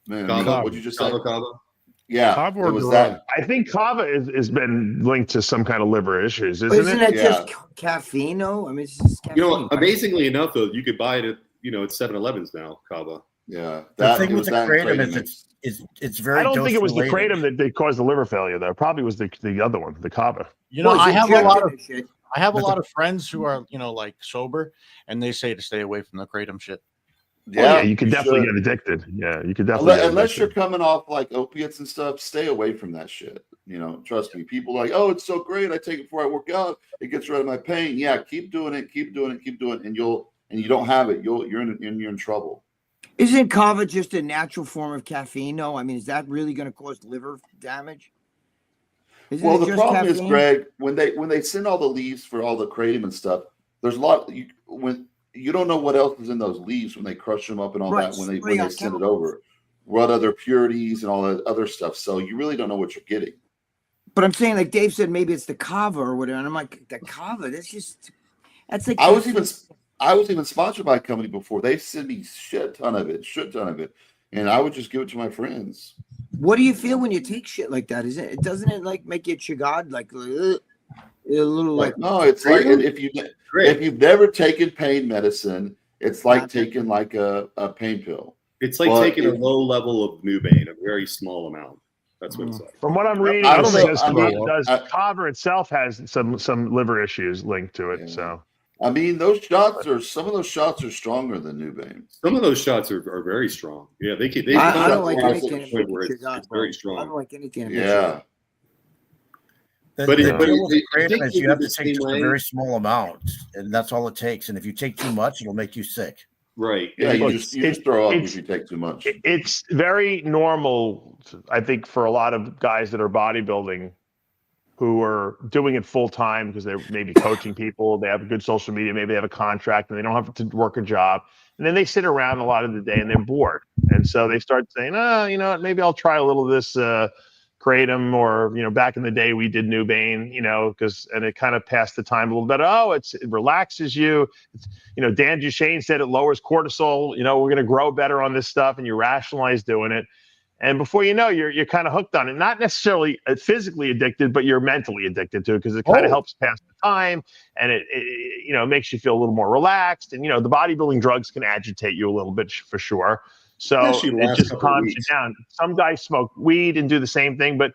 Man, what'd you just say? Cabo? Yeah, Cabo it or was Guarana? that. I think kava has been linked to some kind of liver issues, Isn't it? it just caffeine, though? I mean, it's just caffeine. Amazingly enough, though, you could buy it at 7-Elevens now, Cabo. Yeah. The thing with the Kratom is it's very. I don't think it was the Kratom that caused the liver failure, though. It probably was the other one, the kava. I have a lot of friends who are like sober, and they say to stay away from the Kratom shit. Yeah, you could definitely get addicted. Yeah, you could definitely. Unless you're coming off like opiates and stuff, stay away from that shit. Trust me. People are like, oh, it's so great. I take it before I work out. It gets rid of my pain. Yeah, keep doing it, and you don't have it. You're in trouble. Isn't kava just a natural form of caffeine, though? I mean, is that really going to cause liver damage? The problem is, Greg, when they send all the leaves for all the Kratom and stuff, there's a lot you don't know what else is in those leaves when they crush them up and all that when they send it over. What other purities and all that other stuff. So you really don't know what you're getting. But I'm saying, like Dave said, maybe it's the kava or whatever. And I'm like, the kava, that's like I was even sponsored by a company before. They send me shit ton of it. And I would just give it to my friends. What do you feel when you take shit like that? Doesn't it like make you chagad? Like a little like no, it's like if you've never taken pain medicine, it's like taking like a pain pill. It's like taking a low level of Nubane, a very small amount. That's what it's like. From what I'm reading, kava itself has some liver issues linked to it. Yeah. So I mean, some of those shots are stronger than Nubane. Some of those shots are very strong. Yeah, they I don't like anything. It's very strong. I don't like anything. Yeah. But you have to take just a very small amount, and that's all it takes. And if you take too much, it'll make you sick. Right. Yeah, you just throw up if you take too much. It's very normal, I think, for a lot of guys that are bodybuilding who are doing it full time because they're maybe coaching people, they have a good social media, maybe they have a contract, and they don't have to work a job. And then they sit around a lot of the day and they're bored. And so they start saying, maybe I'll try a little of this Kratom, or back in the day we did Nubane, and it kind of passed the time a little bit. It relaxes you. Dan Duchesne said it lowers cortisol. We're going to grow better on this stuff, and you rationalize doing it. And before you know, you're kind of hooked on it. Not necessarily physically addicted, but you're mentally addicted to it because it kind of helps pass the time, and it makes you feel a little more relaxed. And the bodybuilding drugs can agitate you a little bit for sure. So it just calms you down. Some guys smoke weed and do the same thing, but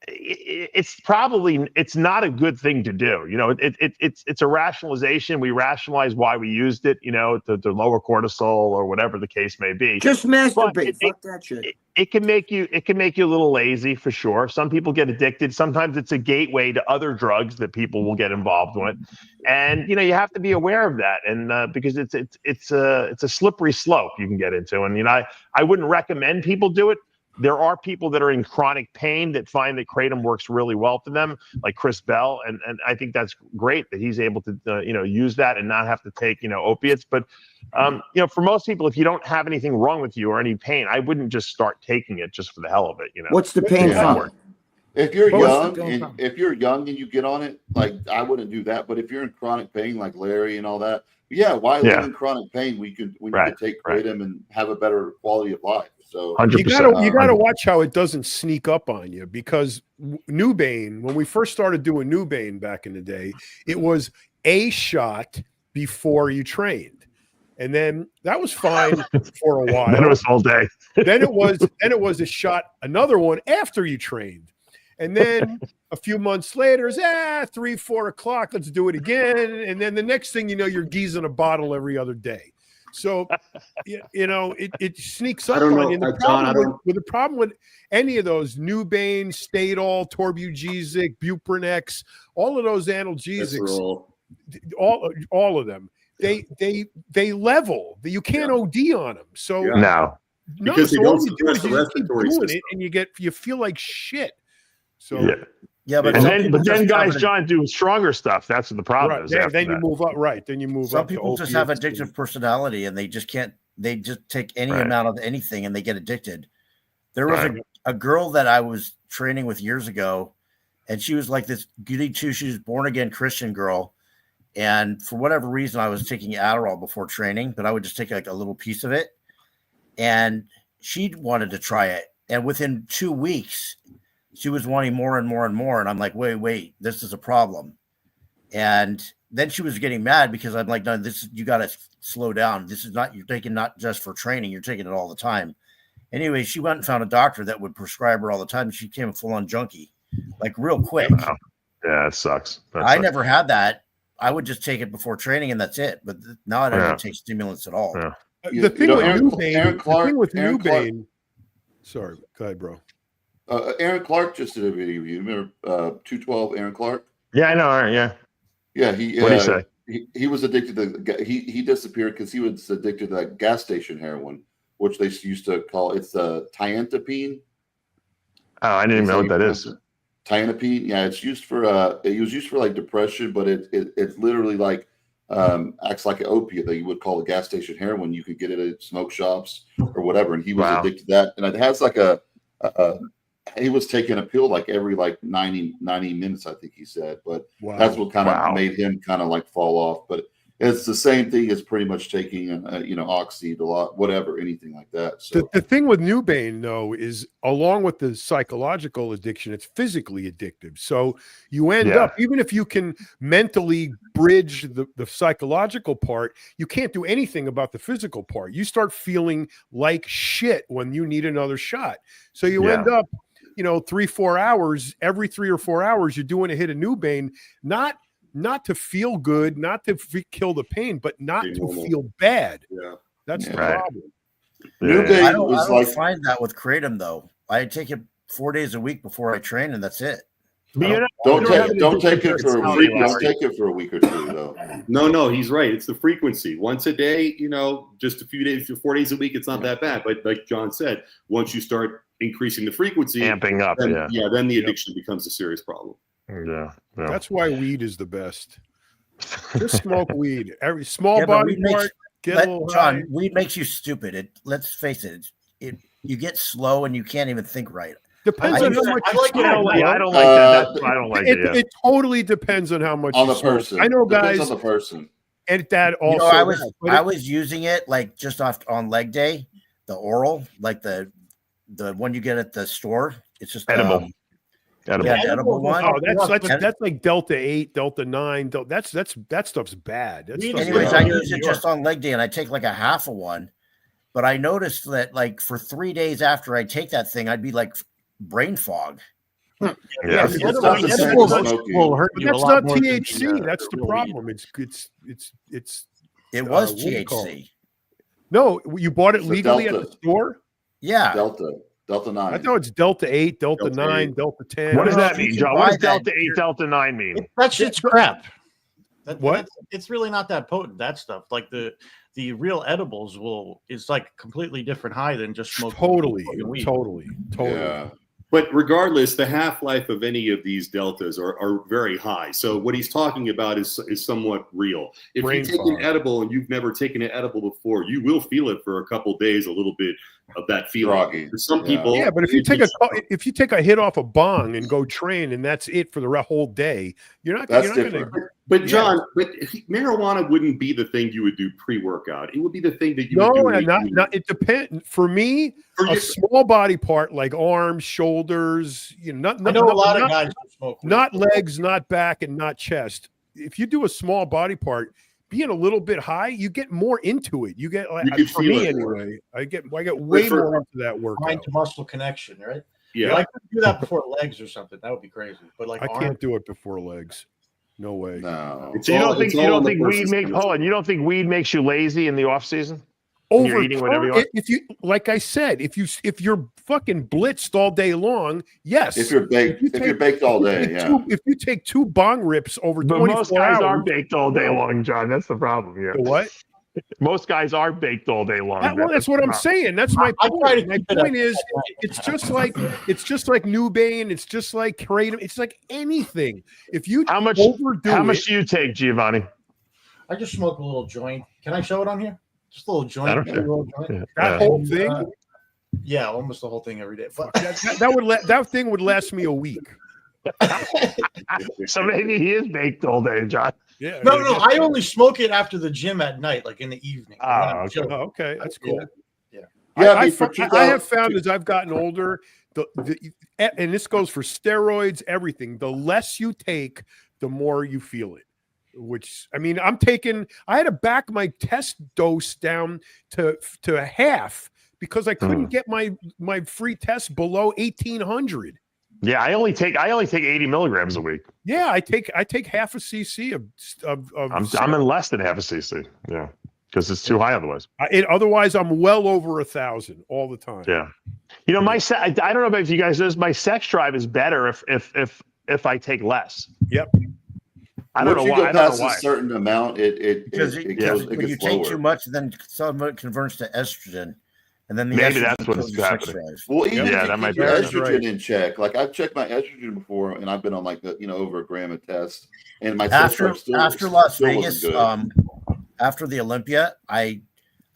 it's not a good thing to do. It's a rationalization. We rationalize why we used it, to lower cortisol or whatever the case may be. Just masturbate. Fuck that shit. It can make you a little lazy for sure. Some people get addicted. Sometimes it's a gateway to other drugs that people will get involved with, and you have to be aware of that. And because it's a slippery slope you can get into. And I wouldn't recommend people do it. There are people that are in chronic pain that find that Kratom works really well for them, like Chris Bell, and I think that's great that he's able to use that and not have to take opiates. But for most people, if you don't have anything wrong with you or any pain, I wouldn't just start taking it just for the hell of it. What's the pain from? If you're young and you get on it, like I wouldn't do that. But if you're in chronic pain, like Larry and all that, why live in chronic pain? We could take Kratom and have a better quality of life. So 100%. You gotta watch how it doesn't sneak up on you, because Nubane, when we first started doing Nubane back in the day, it was a shot before you trained, and then that was fine for a while. Then it was all day. then it was a shot, another one after you trained, and then a few months later, 3-4 o'clock, let's do it again, and then the next thing you know, you're geezing a bottle every other day. So, it sneaks up on you. The problem with any of those Nubane, Stadol, Torbugesic, Buprenex, all of those analgesics, all of them, they level. You can't OD on them. So no, because so all you do is you just keep doing it, and you feel like shit. So but then guys, John, do stronger stuff. That's what the problem is. Then you move up. Right. Then you move Some up. Some people just have addictive personality, and they just can't. They just take any amount of anything, and they get addicted. There was a girl that I was training with years ago, and she was like this goody two shoes, born again Christian girl. And for whatever reason, I was taking Adderall before training, but I would just take like a little piece of it. And she wanted to try it. And within 2 weeks, she was wanting more and more and more. And I'm like, wait, this is a problem. And then she was getting mad because I'm like, no, you got to slow down. This is not, you're taking not just for training, you're taking it all the time. Anyway, she went and found a doctor that would prescribe her all the time. She became a full-on junkie, like real quick. Wow. Yeah, it sucks. I never had that. I would just take it before training, and that's it. But now I don't take stimulants at all. Yeah. The thing with Nubane. Sorry, go ahead, bro. Aaron Clark just did a video. You remember 212 Aaron Clark? Yeah, I know. Yeah. Yeah. What did he say? He was addicted to he disappeared because he was addicted to that gas station heroin, which they used to call it's tiantapine. Oh, I didn't even know what that is. Tianapine, yeah, it's used for it was used for like depression, but it's literally like acts like an opiate that you would call a gas station heroin. You could get it at smoke shops or whatever, and he was addicted to that. And it has like he was taking a pill like every like 90 minutes, I think he said. But that's what kind of made him kind of like fall off. But it's the same thing as pretty much taking, Oxy, a lot, whatever, anything like that. So the thing with Nubane, though, is along with the psychological addiction, it's physically addictive. So you end up, even if you can mentally bridge the psychological part, you can't do anything about the physical part. You start feeling like shit when you need another shot. So you end up, 3-4 hours, every 3 or 4 hours, you're doing a hit of Nubane, not to feel good, not to kill the pain, but not to feel bad. Yeah, that's the problem. I don't find that with Kratom though. I take it 4 days a week before I train, and that's it. Don't take it for a week. Don't take it for a week or two though. No, he's right. It's the frequency. Once a day, just a few days, 4 days a week, it's not that bad. But like John said, once you start increasing the frequency, amping up, then the addiction becomes a serious problem. Yeah. That's why weed is the best. Just smoke weed. Every small body part. John, weed makes you stupid. Let's face it. You get slow and you can't even think right. Depends on how much. I don't like that. I don't like it. It totally depends on how much on the person. I know guys on the person. And that also. I was using it like just on leg day, the oral, like the one you get at the store. It's just edible. Edible one. Oh, that's like Delta 8, Delta 9. That stuff's bad. Anyways, I use it just on leg day, and I take like a half of one. But I noticed that like for 3 days after I take that thing, I'd be like brain fog. Yeah, that's not THC. That's the problem. It was THC. No, you bought it legally at the store. Yeah, Delta 9. I thought it's Delta 8, Delta 9, Delta 10. What does that mean, John? What does Delta 8, Delta 9 mean? That shit's crap. It's really not that potent, that stuff. Like the real edibles is like completely different high than just smoking. Totally. Yeah. But regardless, the half-life of any of these deltas are very high. So what he's talking about is somewhat real. If you take an edible and you've never taken an edible before, you will feel it for a couple days, a little bit of that feeling. For some people, but if you take a hit off a bong and go train and that's it for the whole day, you're not going to. But John, marijuana wouldn't be the thing you would do pre-workout. It would be the thing that you would do. It depends. For me, a small body part like arms, shoulders, I know a lot of guys who smoke weed. Not legs, not back, and not chest. If you do a small body part, being a little bit high, you get more into it. You get for me anyway. I get way more into that workout. Mind to muscle connection, right? Yeah, I could do that before legs or something. That would be crazy. But like, I can't do it before legs. No way. No. You don't think weed makes? Hold on. You don't think weed makes you lazy in the off season? You're eating whatever you want? If you, like I said, if you're fucking blitzed all day long, yes. If you're baked all day, if you take 2 bong rips over 24 hours, most guys are baked all day long, John. That's the problem. Yeah. What? Most guys are baked all day long. Well, that's what I'm saying. That's my point. My point is, it's just like Nubane. It's just like Kratom. It's like anything. If you how much do you take, Giovanni? I just smoke a little joint. Can I show it on here? Just a little joint. I don't care. That whole thing. Yeah, almost the whole thing every day. But that thing would last me a week. So maybe he is baked all day, John. Yeah. No, I only smoke it after the gym at night, like in the evening. Okay, that's cool. Yeah. I have found as I've gotten older, and this goes for steroids, everything. The less you take, the more you feel it. Which I mean, I had to back my test dose down to a half because I couldn't get my free test below 1800. Yeah, I only take 80 milligrams a week. Yeah, I take half a cc of I'm in less than half a cc. Yeah, because it's too high otherwise. Otherwise, I'm well over 1,000 all the time. Yeah, you know, I don't know if you guys know this. My sex drive is better if I take less. Yep. I don't know why. Once you go past a certain amount, it when you take lower. too much, then some of it converts to estrogen. And then maybe that's what is happening. Well, even if that might be your estrogen in check. Like I've checked my estrogen before, and I've been on like over a gram a test, and my after Las Vegas, after the Olympia, I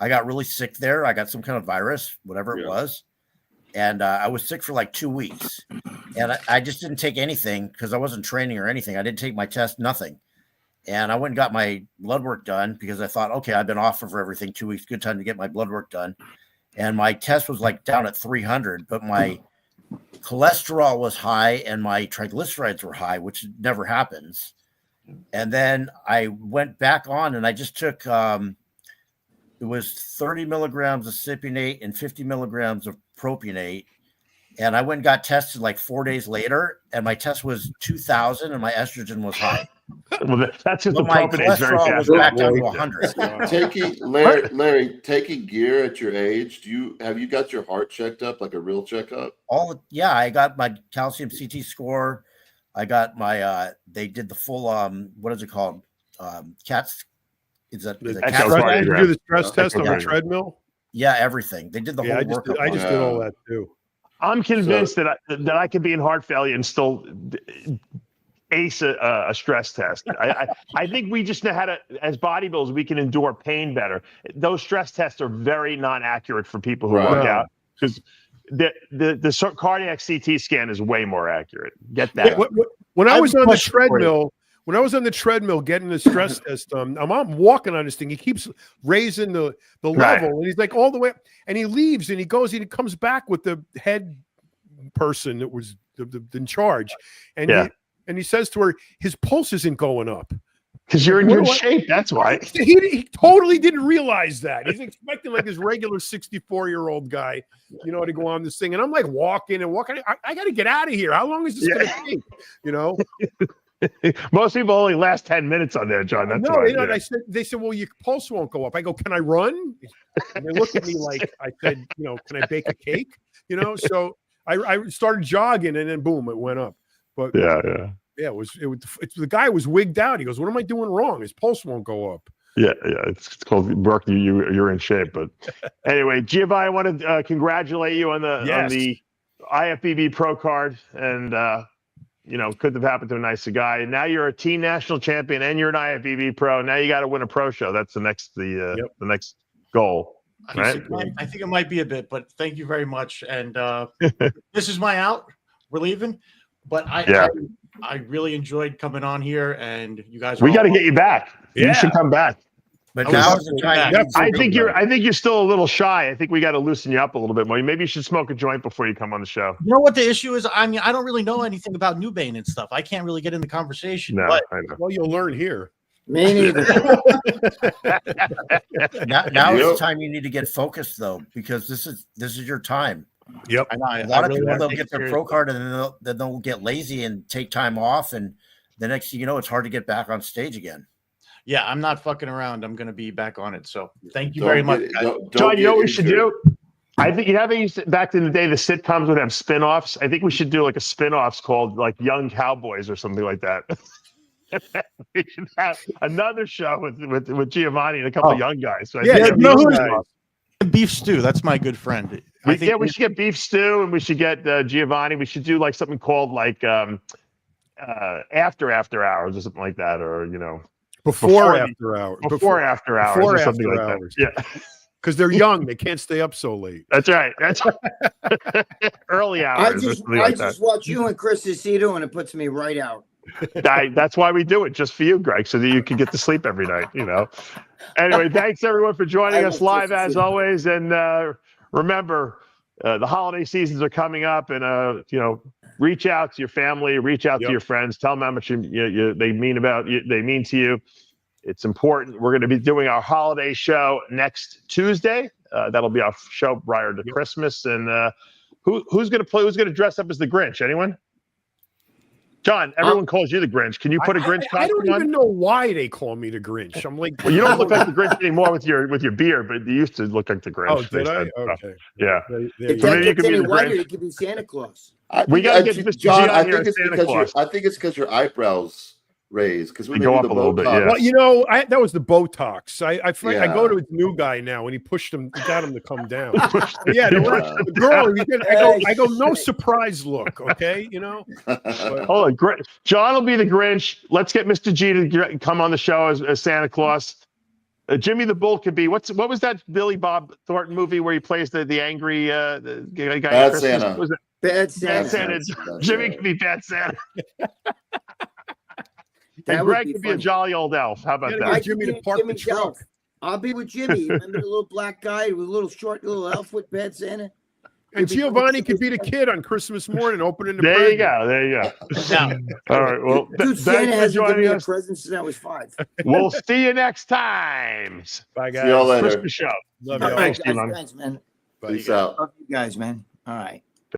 got really sick there. I got some kind of virus, whatever it was, and I was sick for like 2 weeks, and I just didn't take anything because I wasn't training or anything. I didn't take my test, nothing. And I went and got my blood work done because I thought, okay, I've been off for everything 2 weeks, good time to get my blood work done. And my test was like down at 300, but my cholesterol was high and my triglycerides were high, which never happens. And then I went back on and I just took, it was 30 milligrams of cypionate and 50 milligrams of propionate. And I went and got tested like 4 days later, and my test was 2,000 and my estrogen was high. Well, that's just my cholesterol was back down to 100. Larry, taking gear at your age, have you got your heart checked up, like a real checkup? I got my calcium CT score. I got my they did the full what is it called? CATS. Is it did you do the stress test on the treadmill? Yeah, everything. They did the whole workup. I just did all that too. I'm convinced that I could be in heart failure and still ace a stress test. I think we just know how to, as bodybuilders, we can endure pain better. Those stress tests are very non-accurate for people who work out because the cardiac CT scan is way more accurate. Get that. When I was on the treadmill. When I was on the treadmill getting the stress test, I'm walking on this thing. He keeps raising the level, and he's like all the way up. And he leaves, and he goes, and he comes back with the head person that was in charge, and he says to her, his pulse isn't going up because you're in good shape. That's why he totally didn't realize that. He's expecting like this regular 64-year-old guy, to go on this thing, and I'm like walking. I got to get out of here. How long is this going to take? Most people only last 10 minutes on there, John. That's why. They said, well, your pulse won't go up. I go, can I run? And they look at me like I said, can I bake a cake? So I started jogging, and then boom, it went up. But it was the guy was wigged out. He goes, what am I doing wrong? His pulse won't go up. Yeah, it's called work. You're in shape. But anyway, Giovanni, I want to congratulate you on the IFBB Pro card, and couldn't have happened to a nicer guy. Now you're a teen national champion and you're an IFBB pro. Now you got to win a pro show. That's the next goal. Right? I think it might be a bit, but thank you very much. And this is my out. We're leaving, but I really enjoyed coming on here, and you guys. We got to get you back. Yeah. You should come back. But now is the time. I think you're still a little shy. I think we got to loosen you up a little bit more. Maybe you should smoke a joint before you come on the show. You know what the issue is? I mean, I don't really know anything about Nubane and stuff. I can't really get in the conversation. No, but I know. Well, you'll learn here. Me neither. now is the time you need to get focused, though, because this is your time. Yep. A lot of people, they'll get their pro card and then they'll get lazy and take time off, and the next thing you know, it's hard to get back on stage again. Yeah, I'm not fucking around. I'm going to be back on it. So thank you very much. John, you know what we should do? I think back in the day, the sitcoms would have spin-offs. I think we should do like a spin-offs called like Young Cowboys or something like that. We should have another show with Giovanni and a couple of young guys. So yeah, beef stew. That's my good friend. We should get beef stew, and we should get Giovanni. We should do like something called like after hours or something like that, or before after hours, or something like that. Yeah. Because they're young, they can't stay up so late. That's right. That's early hours. I just watch you and Chris Aceto, and it puts me right out. That's why we do it, just for you, Greg, so that you can get to sleep every night. Anyway, thanks everyone for joining us live as always, and remember, the holiday seasons are coming up, and reach out to your family, reach out to your friends, tell them how much they mean to you. It's important. We're going to be doing our holiday show next Tuesday. That'll be our show prior to Christmas. And who's going to play? Who's going to dress up as the Grinch? Anyone? John, everyone calls you the Grinch. Can you put a Grinch costume on? I don't even know why they call me the Grinch. I'm like, well, you don't look like the Grinch anymore with your beard, but you used to look like the Grinch. Oh, did I? Okay. Yeah. If that gets any whiter, it could be Santa Claus. We got to get Mr. John. I think it's because your eyebrows raised because we go up a little bit. Yeah. Well, that was the Botox. I go to a new guy now, and he got him to come down. The girl. I go no surprise look. Okay, Hold on, great. John will be the Grinch. Let's get Mr. G to come on the show as Santa Claus. Jimmy the Bull could be what was that Billy Bob Thornton movie where he plays the angry guy? Bad Santa. Bad Santa. Jimmy could be Bad Santa. That and Greg could be a jolly old elf. How about that? Jimmy to park the truck. I'll be with Jimmy. Remember the little black guy with a little short little elf with Bad Santa? And Giovanni could be the kid on Christmas morning opening the present. There you go. All right. Well, dude, Santa hasn't given me a present since I was 5. We'll see you next time. Bye, guys. See y'all later. Christmas show. Love you. Thanks, man. Peace out. Love you guys, man. All right.